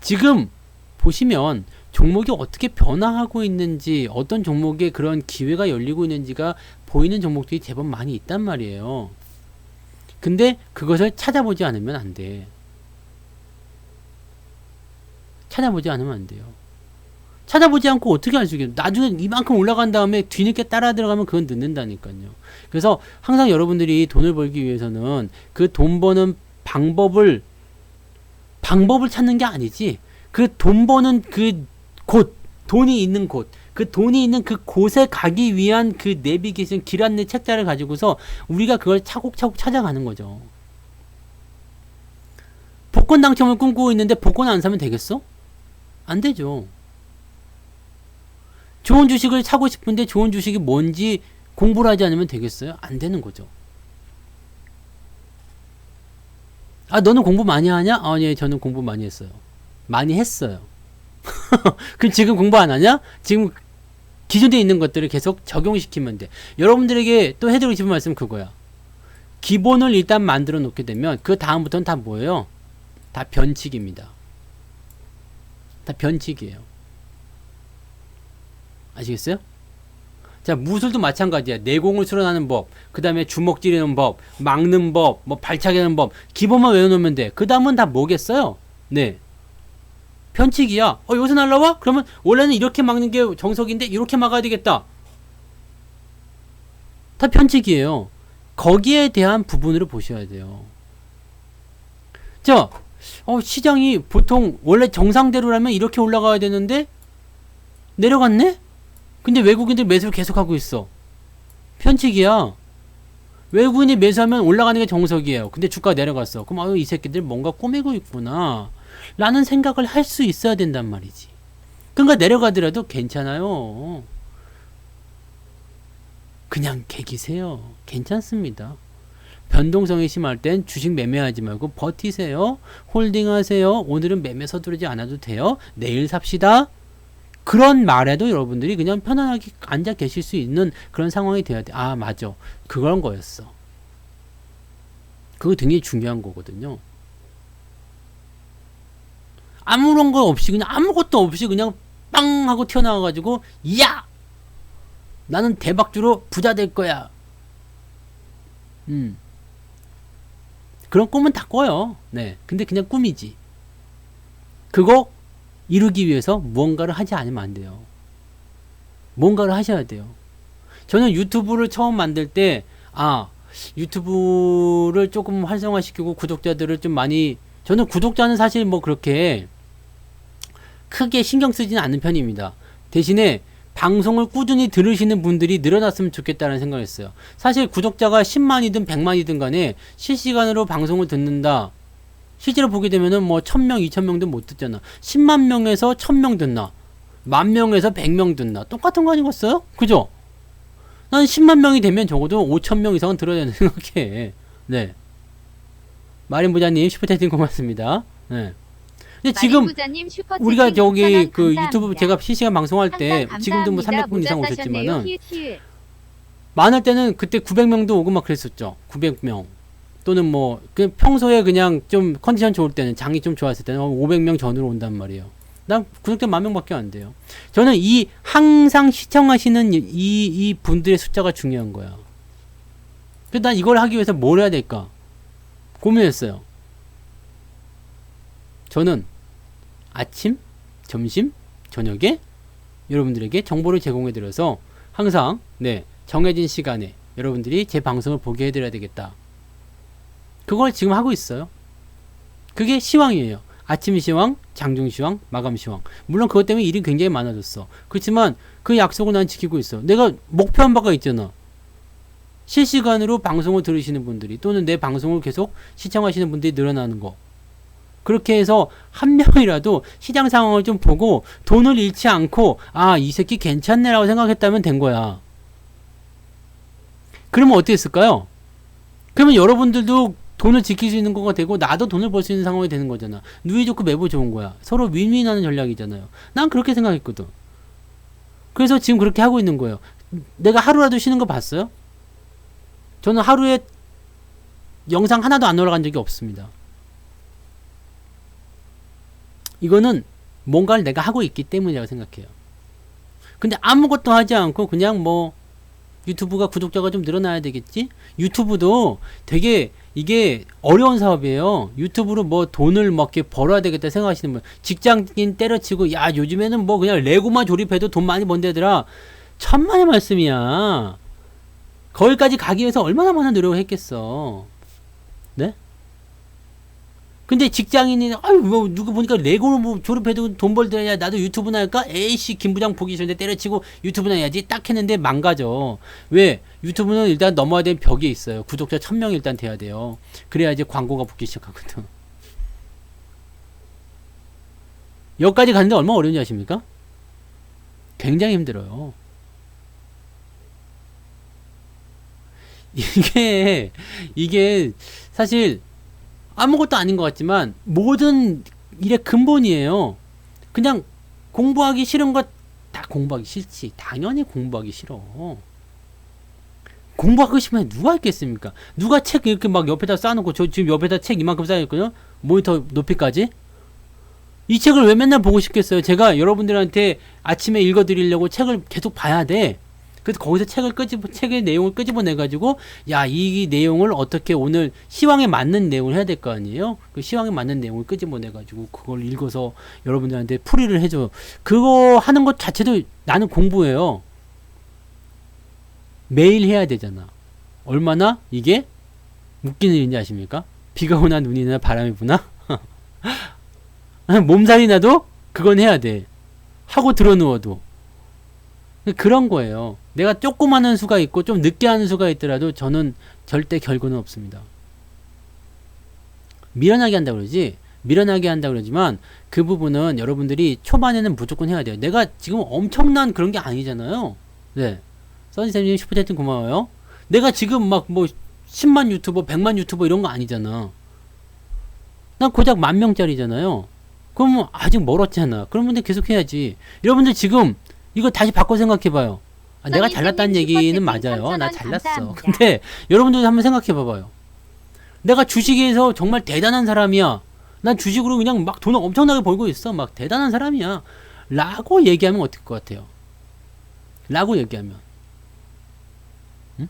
지금 보시면 종목이 어떻게 변화하고 있는지, 어떤 종목에 그런 기회가 열리고 있는지가 보이는 종목들이 제법 많이 있단 말이에요. 근데 그것을 찾아보지 않으면 안 돼. 찾아보지 않으면 안 돼요. 찾아보지 않고 어떻게 할 수 있겠어요? 나중에 이만큼 올라간 다음에 뒤늦게 따라 들어가면 그건 늦는다니까요. 그래서 항상 여러분들이 돈을 벌기 위해서는 그 돈 버는 방법을 찾는 게 아니지, 그 돈 버는 돈이 있는 그 돈이 있는 그 곳에 가기 위한 그 내비게이션 길 안내 책자를 가지고서 우리가 그걸 차곡차곡 찾아가는 거죠. 복권 당첨을 꿈꾸고 있는데 복권 안 사면 되겠어? 안 되죠. 좋은 주식을 사고 싶은데 좋은 주식이 뭔지 공부를 하지 않으면 되겠어요? 안 되는 거죠. 너는 공부 많이 하냐? 예, 저는 공부 많이 했어요. 많이 했어요. 그럼 지금 공부 안 하냐? 지금 기존에 있는 것들을 계속 적용시키면 돼. 여러분들에게 또 해드리고 싶은 말씀은 그거야. 기본을 일단 만들어 놓게 되면 그 다음부터는 다 뭐예요? 다 변칙입니다. 다 변칙이에요. 아시겠어요? 자, 무술도 마찬가지야. 내공을 수련하는 법, 그 다음에 주먹 찌르는 법, 막는 법, 발차기 하는 법, 기본만 외워놓으면 돼. 그 다음은 다 뭐겠어요? 네. 편칙이야. 여기서 날라와? 그러면 원래는 이렇게 막는 게 정석인데 이렇게 막아야 되겠다. 다 편칙이에요. 거기에 대한 부분으로 보셔야 돼요. 자, 시장이 보통 원래 정상대로라면 이렇게 올라가야 되는데 내려갔네? 근데 외국인들 매수를 계속하고 있어. 편칙이야. 외국인이 매수하면 올라가는 게 정석이에요. 근데 주가가 내려갔어. 그럼 이 새끼들 뭔가 꾸미고 있구나 라는 생각을 할 수 있어야 된단 말이지. 그러니까 내려가더라도 괜찮아요. 그냥 개기세요. 괜찮습니다. 변동성이 심할 땐 주식 매매하지 말고 버티세요. 홀딩하세요. 오늘은 매매 서두르지 않아도 돼요. 내일 삽시다. 그런 말에도 여러분들이 그냥 편안하게 앉아 계실 수 있는 그런 상황이 돼야 돼. 아, 맞아. 그런 거였어. 그거 굉장히 중요한 거거든요. 아무런 거 없이 그냥 아무것도 없이 그냥 빵 하고 튀어나와가지고 야! 나는 대박주로 부자 될 거야. 그런 꿈은 다 꿔요. 네. 근데 그냥 꿈이지. 그거 이루기 위해서 무언가를 하지 않으면 안 돼요. 뭔가를 하셔야 돼요. 저는 유튜브를 처음 만들 때, 유튜브를 조금 활성화시키고 구독자들을 좀 많이, 저는 구독자는 사실 뭐 그렇게 크게 신경 쓰지는 않는 편입니다. 대신에 방송을 꾸준히 들으시는 분들이 늘어났으면 좋겠다는 생각을 했어요. 사실 구독자가 10만이든 100만이든 간에 실시간으로 방송을 듣는다. 실제로 보게 되면은 뭐 1000명, 2000명도 못 듣잖아. 10만 명에서 1000명 듣나? 10,000명에서 100명 듣나? 똑같은 거 아니겠어요? 그죠? 난 10만 명이 되면 적어도 5,000명 이상은 들어야 된다고 생각해. 네. 마린부자님 슈퍼채팅 고맙습니다. 네. 근데 지금 우리가 저기 그 유튜브 제가 실시간 방송할 때 지금도 뭐 300분 이상 오셨지만은 많을 때는 그때 900명도 오고 막 그랬었죠. 900명. 또는 뭐 그 평소에 그냥 좀 컨디션 좋을 때는 장이 좀 좋았을 때는 500명 전후로 온단 말이에요. 난 구독자 10,000명밖에 안 돼요. 저는 이 항상 시청하시는 이 분들의 숫자가 중요한 거야. 그래서 난 이걸 하기 위해서 뭘 해야 될까 고민했어요. 저는 아침, 점심, 저녁에 여러분들에게 정보를 제공해 드려서 항상 정해진 시간에 여러분들이 제 방송을 보게 해드려야 되겠다. 그걸 지금 하고 있어요. 그게 시황이에요. 아침 시황, 장중 시황, 마감 시황. 물론 그것 때문에 일이 굉장히 많아졌어. 그렇지만 그 약속을 난 지키고 있어. 내가 목표한 바가 있잖아. 실시간으로 방송을 들으시는 분들이 또는 내 방송을 계속 시청하시는 분들이 늘어나는 거. 그렇게 해서 한 명이라도 시장 상황을 좀 보고 돈을 잃지 않고 이 새끼 괜찮네 라고 생각했다면 된 거야. 그러면 어떻게 했을까요? 그러면 여러분들도 돈을 지킬 수 있는 거가 되고 나도 돈을 벌 수 있는 상황이 되는 거잖아. 누이 좋고 매부 좋은 거야. 서로 윈윈하는 전략이잖아요. 난 그렇게 생각했거든. 그래서 지금 그렇게 하고 있는 거예요. 내가 하루라도 쉬는 거 봤어요? 저는 하루에 영상 하나도 안 올라간 적이 없습니다. 이거는 뭔가를 내가 하고 있기 때문이라고 생각해요. 근데 아무것도 하지 않고 그냥 뭐 유튜브가 구독자가 좀 늘어나야 되겠지? 유튜브도 되게 이게 어려운 사업이에요. 유튜브로 뭐 돈을 막 이렇게 벌어야 되겠다 생각하시는 분, 직장인 때려치고 야 요즘에는 뭐 그냥 레고만 조립해도 돈 많이 번대더라. 천만의 말씀이야. 거기까지 가기 위해서 얼마나 많은 노력을 했겠어. 네? 근데 직장인이 뭐 누구 보니까 레고를 뭐 졸업해도 돈 벌더라. 나도 유튜브나 할까? 에이씨 김 부장 보기 전에 때려치고 유튜브나 해야지 딱 했는데 망가져. 왜? 유튜브는 일단 넘어야 되는 벽이 있어요. 구독자 1000명 일단 돼야 돼요. 그래야 이제 광고가 붙기 시작하거든. 여기까지 가는데 얼마나 어려운지 아십니까? 굉장히 힘들어요. 이게 사실 아무것도 아닌 것 같지만 모든 일의 근본이에요. 그냥 공부하기 싫은 것 다 공부하기 싫지. 당연히 공부하기 싫어. 공부하고 싶으면 누가 있겠습니까? 누가 책 이렇게 막 옆에다 쌓아놓고 저 지금 옆에다 책 이만큼 쌓여있거든요. 모니터 높이까지. 이 책을 왜 맨날 보고 싶겠어요? 제가 여러분들한테 아침에 읽어드리려고 책을 계속 봐야 돼. 그래서 거기서 책의 내용을 끄집어내가지고, 야, 이 내용을 어떻게 오늘 시황에 맞는 내용을 해야 될 거 아니에요? 그 시황에 맞는 내용을 끄집어내가지고, 그걸 읽어서 여러분들한테 풀이를 해줘. 그거 하는 것 자체도 나는 공부예요. 매일 해야 되잖아. 얼마나 이게 웃기는 일인지 아십니까? 비가 오나 눈이 나 바람이 부나? 몸살이 나도 그건 해야 돼. 하고 들어 누워도. 그런 거예요. 내가 조금 하는 수가 있고 좀 늦게 하는 수가 있더라도 저는 절대 결과는 없습니다. 미련하게 한다 그러지. 미련하게 한다 그러지만 그 부분은 여러분들이 초반에는 무조건 해야 돼요. 내가 지금 엄청난 그런 게 아니잖아요. 네. 써니쌤님 슈퍼채팅 고마워요. 내가 지금 막 뭐 10만 유튜버, 100만 유튜버 이런 거 아니잖아. 난 고작 10,000명짜리잖아요. 그러면 아직 멀었잖아. 그러면 계속 해야지. 여러분들 지금 이거 다시 바꿔 생각해봐요. 아, 내가 잘났다는 얘기는 맞아요. 나 잘났어. 감사합니다. 근데 여러분들도 한번 생각해봐봐요. 내가 주식에서 정말 대단한 사람이야. 난 주식으로 그냥 막 돈을 엄청나게 벌고 있어. 막 대단한 사람이야. 라고 얘기하면 어떨 것 같아요? 라고 얘기하면. 응?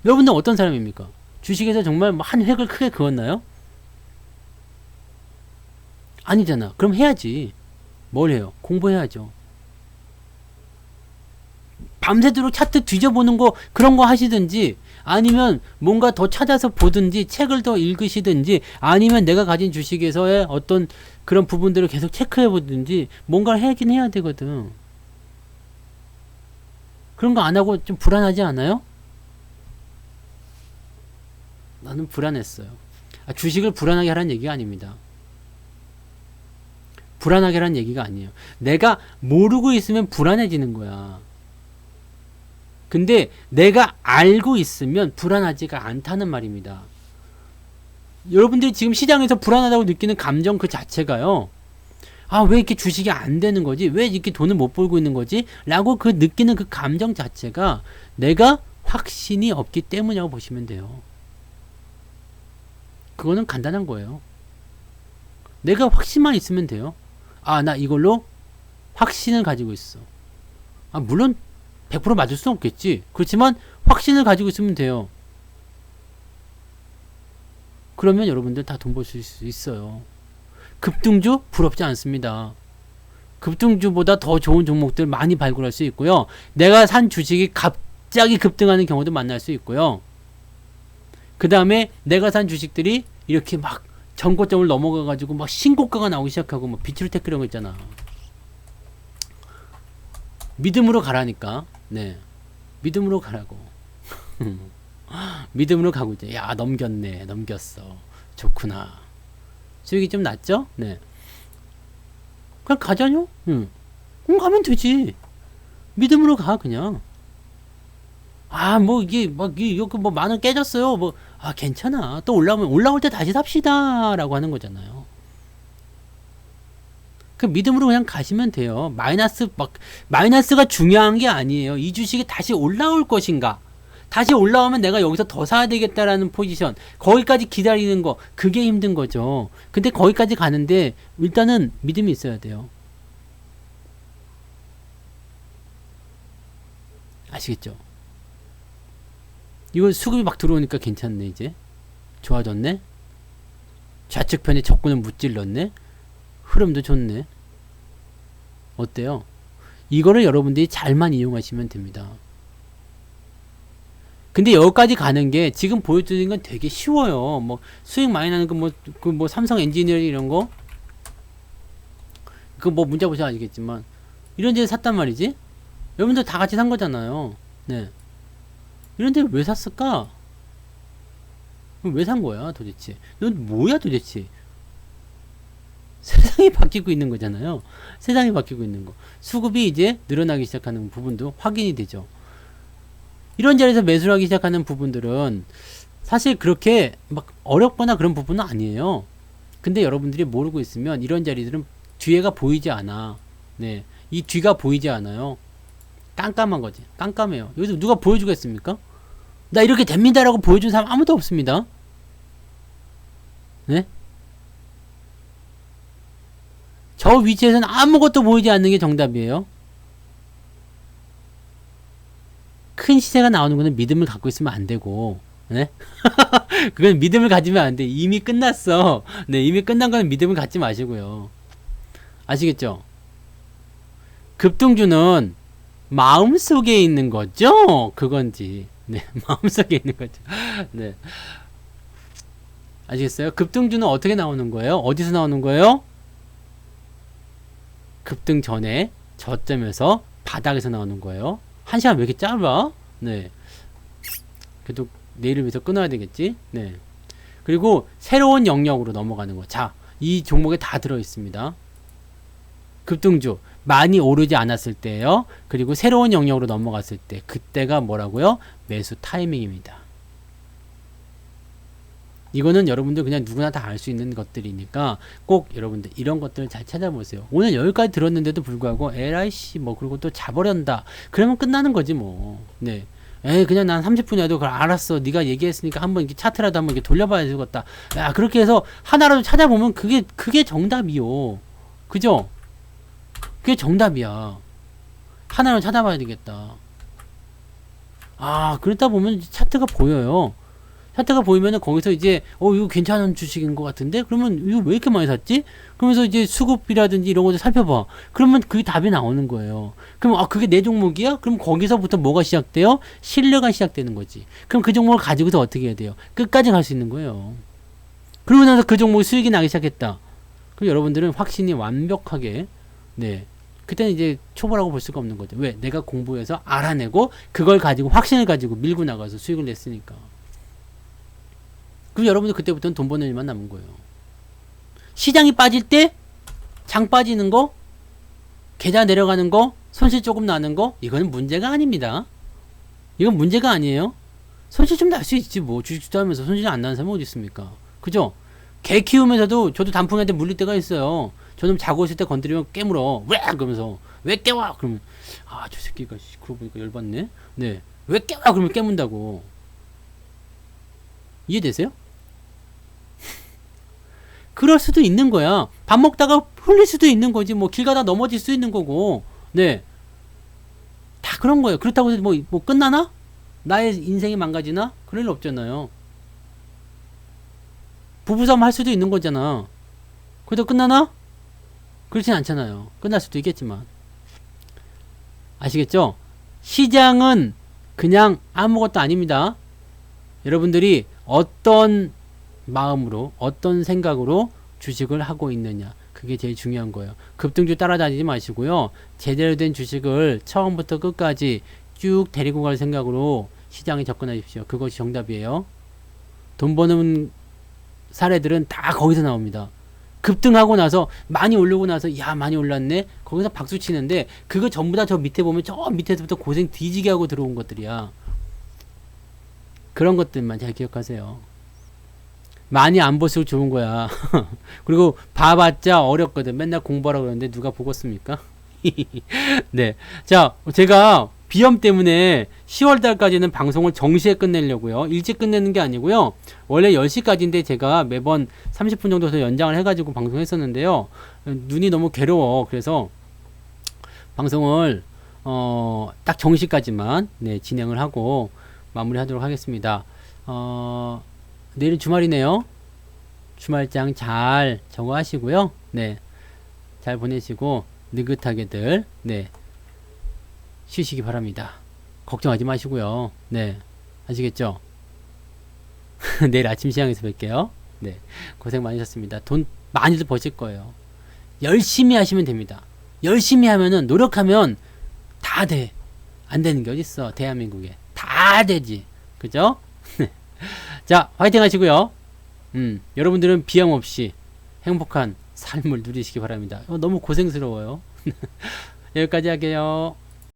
여러분들 어떤 사람입니까? 주식에서 정말 한 획을 크게 그었나요? 아니잖아. 그럼 해야지. 뭘 해요? 공부해야죠. 밤새도록 차트 뒤져보는 거 그런 거 하시든지 아니면 뭔가 더 찾아서 보든지 책을 더 읽으시든지 아니면 내가 가진 주식에서의 어떤 그런 부분들을 계속 체크해 보든지 뭔가를 하긴 해야 되거든. 그런 거 안 하고 좀 불안하지 않아요? 나는 불안했어요. 아, 주식을 불안하게 하라는 얘기가 아닙니다. 불안하게 하라는 얘기가 아니에요. 내가 모르고 있으면 불안해지는 거야. 근데 내가 알고 있으면 불안하지가 않다는 말입니다. 여러분들이 지금 시장에서 불안하다고 느끼는 감정 그 자체가요. 아, 왜 이렇게 주식이 안 되는 거지? 왜 이렇게 돈을 못 벌고 있는 거지? 라고 그 느끼는 그 감정 자체가 내가 확신이 없기 때문이라고 보시면 돼요. 그거는 간단한 거예요. 내가 확신만 있으면 돼요. 아, 나 이걸로 확신을 가지고 있어. 아, 물론 100% 맞을 수는 없겠지. 그렇지만 확신을 가지고 있으면 돼요. 그러면 여러분들 다 돈 벌 수 있어요. 급등주 부럽지 않습니다. 급등주보다 더 좋은 종목들 많이 발굴할 수 있고요. 내가 산 주식이 갑자기 급등하는 경우도 만날 수 있고요. 그 다음에 내가 산 주식들이 이렇게 막 전고점을 넘어가가지고 막 신고가가 나오기 시작하고 막 비트루테크 이런 거 있잖아. 믿음으로 가라니까. 네. 믿음으로 가라고. 믿음으로 가고 있죠. 야, 넘겼네. 넘겼어. 좋구나. 수익이 좀 낮죠? 네. 그냥 가자뇨? 응. 그럼 가면 되지. 믿음으로 가, 그냥. 아, 뭐, 이게, 막, 이거 뭐, 10,000원 깨졌어요. 뭐, 아, 괜찮아. 또 올라올 때 다시 삽시다. 라고 하는 거잖아요. 그 믿음으로 그냥 가시면 돼요. 마이너스가 중요한 게 아니에요. 이 주식이 다시 올라올 것인가. 다시 올라오면 내가 여기서 더 사야 되겠다라는 포지션. 거기까지 기다리는 거. 그게 힘든 거죠. 근데 거기까지 가는데 일단은 믿음이 있어야 돼요. 아시겠죠? 이거 수급이 막 들어오니까 괜찮네, 이제. 좋아졌네? 좌측편에 적군을 무찔렀네? 흐름도 좋네. 어때요? 이거를 여러분들이 잘만 이용하시면 됩니다. 근데 여기까지 가는 게 지금 보여드리는 건 되게 쉬워요. 뭐 수익 많이 나는 거 뭐 삼성 엔지니어링 이런 거 그거 뭐 문자 보셔야 아시겠지만 이런 데를 샀단 말이지. 여러분들 다 같이 산 거잖아요. 네. 이런 데를 왜 샀을까? 왜 산 거야 도대체? 넌 뭐야 도대체? 세상이 바뀌고 있는 거잖아요. 세상이 바뀌고 있는 거. 수급이 이제 늘어나기 시작하는 부분도 확인이 되죠. 이런 자리에서 매수를 하기 시작하는 부분들은 사실 그렇게 막 어렵거나 그런 부분은 아니에요. 근데 여러분들이 모르고 있으면 이런 자리들은 뒤에가 보이지 않아. 네. 이 뒤가 보이지 않아요. 깜깜한 거지. 깜깜해요. 여기서 누가 보여주겠습니까? 나 이렇게 됩니다라고 보여준 사람 아무도 없습니다. 네? 저 위치에서는 아무것도 보이지 않는 게 정답이에요. 큰 시세가 나오는 거는 믿음을 갖고 있으면 안 되고, 네? 그건 믿음을 가지면 안 돼. 이미 끝났어. 네, 이미 끝난 거는 믿음을 갖지 마시고요. 아시겠죠? 급등주는 마음속에 있는 거죠? 그건지. 네, 마음속에 있는 거죠. 네. 아시겠어요? 급등주는 어떻게 나오는 거예요? 어디서 나오는 거예요? 급등 전에 저점에서 바닥에서 나오는 거예요. 한 시간 왜 이렇게 짧아? 네. 그래도 내일을 위해서 끊어야 되겠지? 네. 그리고 새로운 영역으로 넘어가는 거. 자, 이 종목에 다 들어 있습니다. 급등주 많이 오르지 않았을 때요. 그리고 새로운 영역으로 넘어갔을 때 그때가 뭐라고요? 매수 타이밍입니다. 이거는 여러분들 그냥 누구나 다 알 수 있는 것들이니까 꼭 여러분들 이런 것들을 잘 찾아보세요. 오늘 여기까지 들었는데도 불구하고 LIC 뭐 그리고 또 자버린다. 그러면 끝나는 거지 뭐. 네. 에이 그냥 난 30분이라도 그걸 알았어. 네가 얘기했으니까 한번 이렇게 차트라도 한번 이렇게 돌려봐야 되겠다. 야 그렇게 해서 하나라도 찾아보면 그게 정답이요. 그죠? 그게 정답이야. 하나를 찾아봐야 되겠다. 아 그러다 보면 차트가 보여요. 차트가 보이면은 거기서 이제 이거 괜찮은 주식인 것 같은데 그러면 이거 왜 이렇게 많이 샀지? 그러면서 이제 수급이라든지 이런 것들 살펴봐. 그러면 그게 답이 나오는 거예요. 그럼 그게 내 종목이야? 그럼 거기서부터 뭐가 시작돼요? 신뢰가 시작되는 거지. 그럼 그 종목을 가지고서 어떻게 해야 돼요? 끝까지 갈 수 있는 거예요. 그러고 나서 그 종목이 수익이 나기 시작했다. 그럼 여러분들은 확신이 완벽하게 네. 그때는 이제 초보라고 볼 수가 없는 거죠. 왜? 내가 공부해서 알아내고 그걸 가지고 확신을 가지고 밀고 나가서 수익을 냈으니까. 그럼 여러분들 그때부터는 돈 버는 일만 남은 거예요. 시장이 빠질 때 장 빠지는 거, 계좌 내려가는 거, 손실 조금 나는 거 이거는 문제가 아닙니다. 이건 문제가 아니에요. 손실 좀 날 수 있지 뭐. 주식 투자하면서 손실 안 나는 사람이 어디 있습니까? 그죠? 개 키우면서도 저도 단풍한테 물릴 때가 있어요. 저는 자고 있을 때 건드리면 깨물어. 왜? 그러면서 왜 깨워? 그러면 저 새끼가 그러고 보니까 열받네. 네. 왜 깨워? 그러면 깨문다고. 이해되세요? 그럴 수도 있는 거야. 밥 먹다가 흘릴 수도 있는 거지. 뭐 길 가다 넘어질 수 있는 거고. 네. 다 그런 거예요. 그렇다고 해서 뭐 끝나나? 나의 인생이 망가지나? 그럴 일 없잖아요. 부부싸움 할 수도 있는 거잖아. 그래도 끝나나? 그렇진 않잖아요. 끝날 수도 있겠지만. 아시겠죠? 시장은 그냥 아무것도 아닙니다. 여러분들이 어떤 마음으로 어떤 생각으로 주식을 하고 있느냐 그게 제일 중요한 거예요. 급등주 따라다니지 마시고요. 제대로 된 주식을 처음부터 끝까지 쭉 데리고 갈 생각으로 시장에 접근하십시오. 그것이 정답이에요. 돈 버는 사례들은 다 거기서 나옵니다. 급등하고 나서 많이 오르고 나서 야 많이 올랐네 거기서 박수 치는데 그거 전부 다 저 밑에 보면 저 밑에서부터 고생 뒤지게 하고 들어온 것들이야. 그런 것들만 잘 기억하세요. 많이 안 볼수록 좋은 거야. 그리고 봐봤자 어렵거든. 맨날 공부하라고 그러는데 누가 보겠습니까? 네. 자, 제가 비염 때문에 10월 달까지는 방송을 정시에 끝내려고요. 일찍 끝내는 게 아니고요. 원래 10시까지인데 제가 매번 30분 정도 더 연장을 해가지고 방송했었는데요. 눈이 너무 괴로워. 그래서 방송을 딱 정시까지만 네, 진행을 하고 마무리하도록 하겠습니다. 내일은 주말이네요. 주말장 잘 적어 하시고요. 네. 잘 보내시고 느긋하게들 네. 쉬시기 바랍니다. 걱정하지 마시고요. 네. 아시겠죠? 내일 아침 시장에서 뵐게요. 네. 고생 많으셨습니다. 돈 많이들 버실 거예요. 열심히 하시면 됩니다. 열심히 하면은 노력하면 다 돼. 안 되는 게 어딨어. 대한민국에. 다 되지. 그죠? 자, 화이팅 하시고요. 여러분들은 비염 없이 행복한 삶을 누리시기 바랍니다. 너무 고생스러워요. 여기까지 할게요.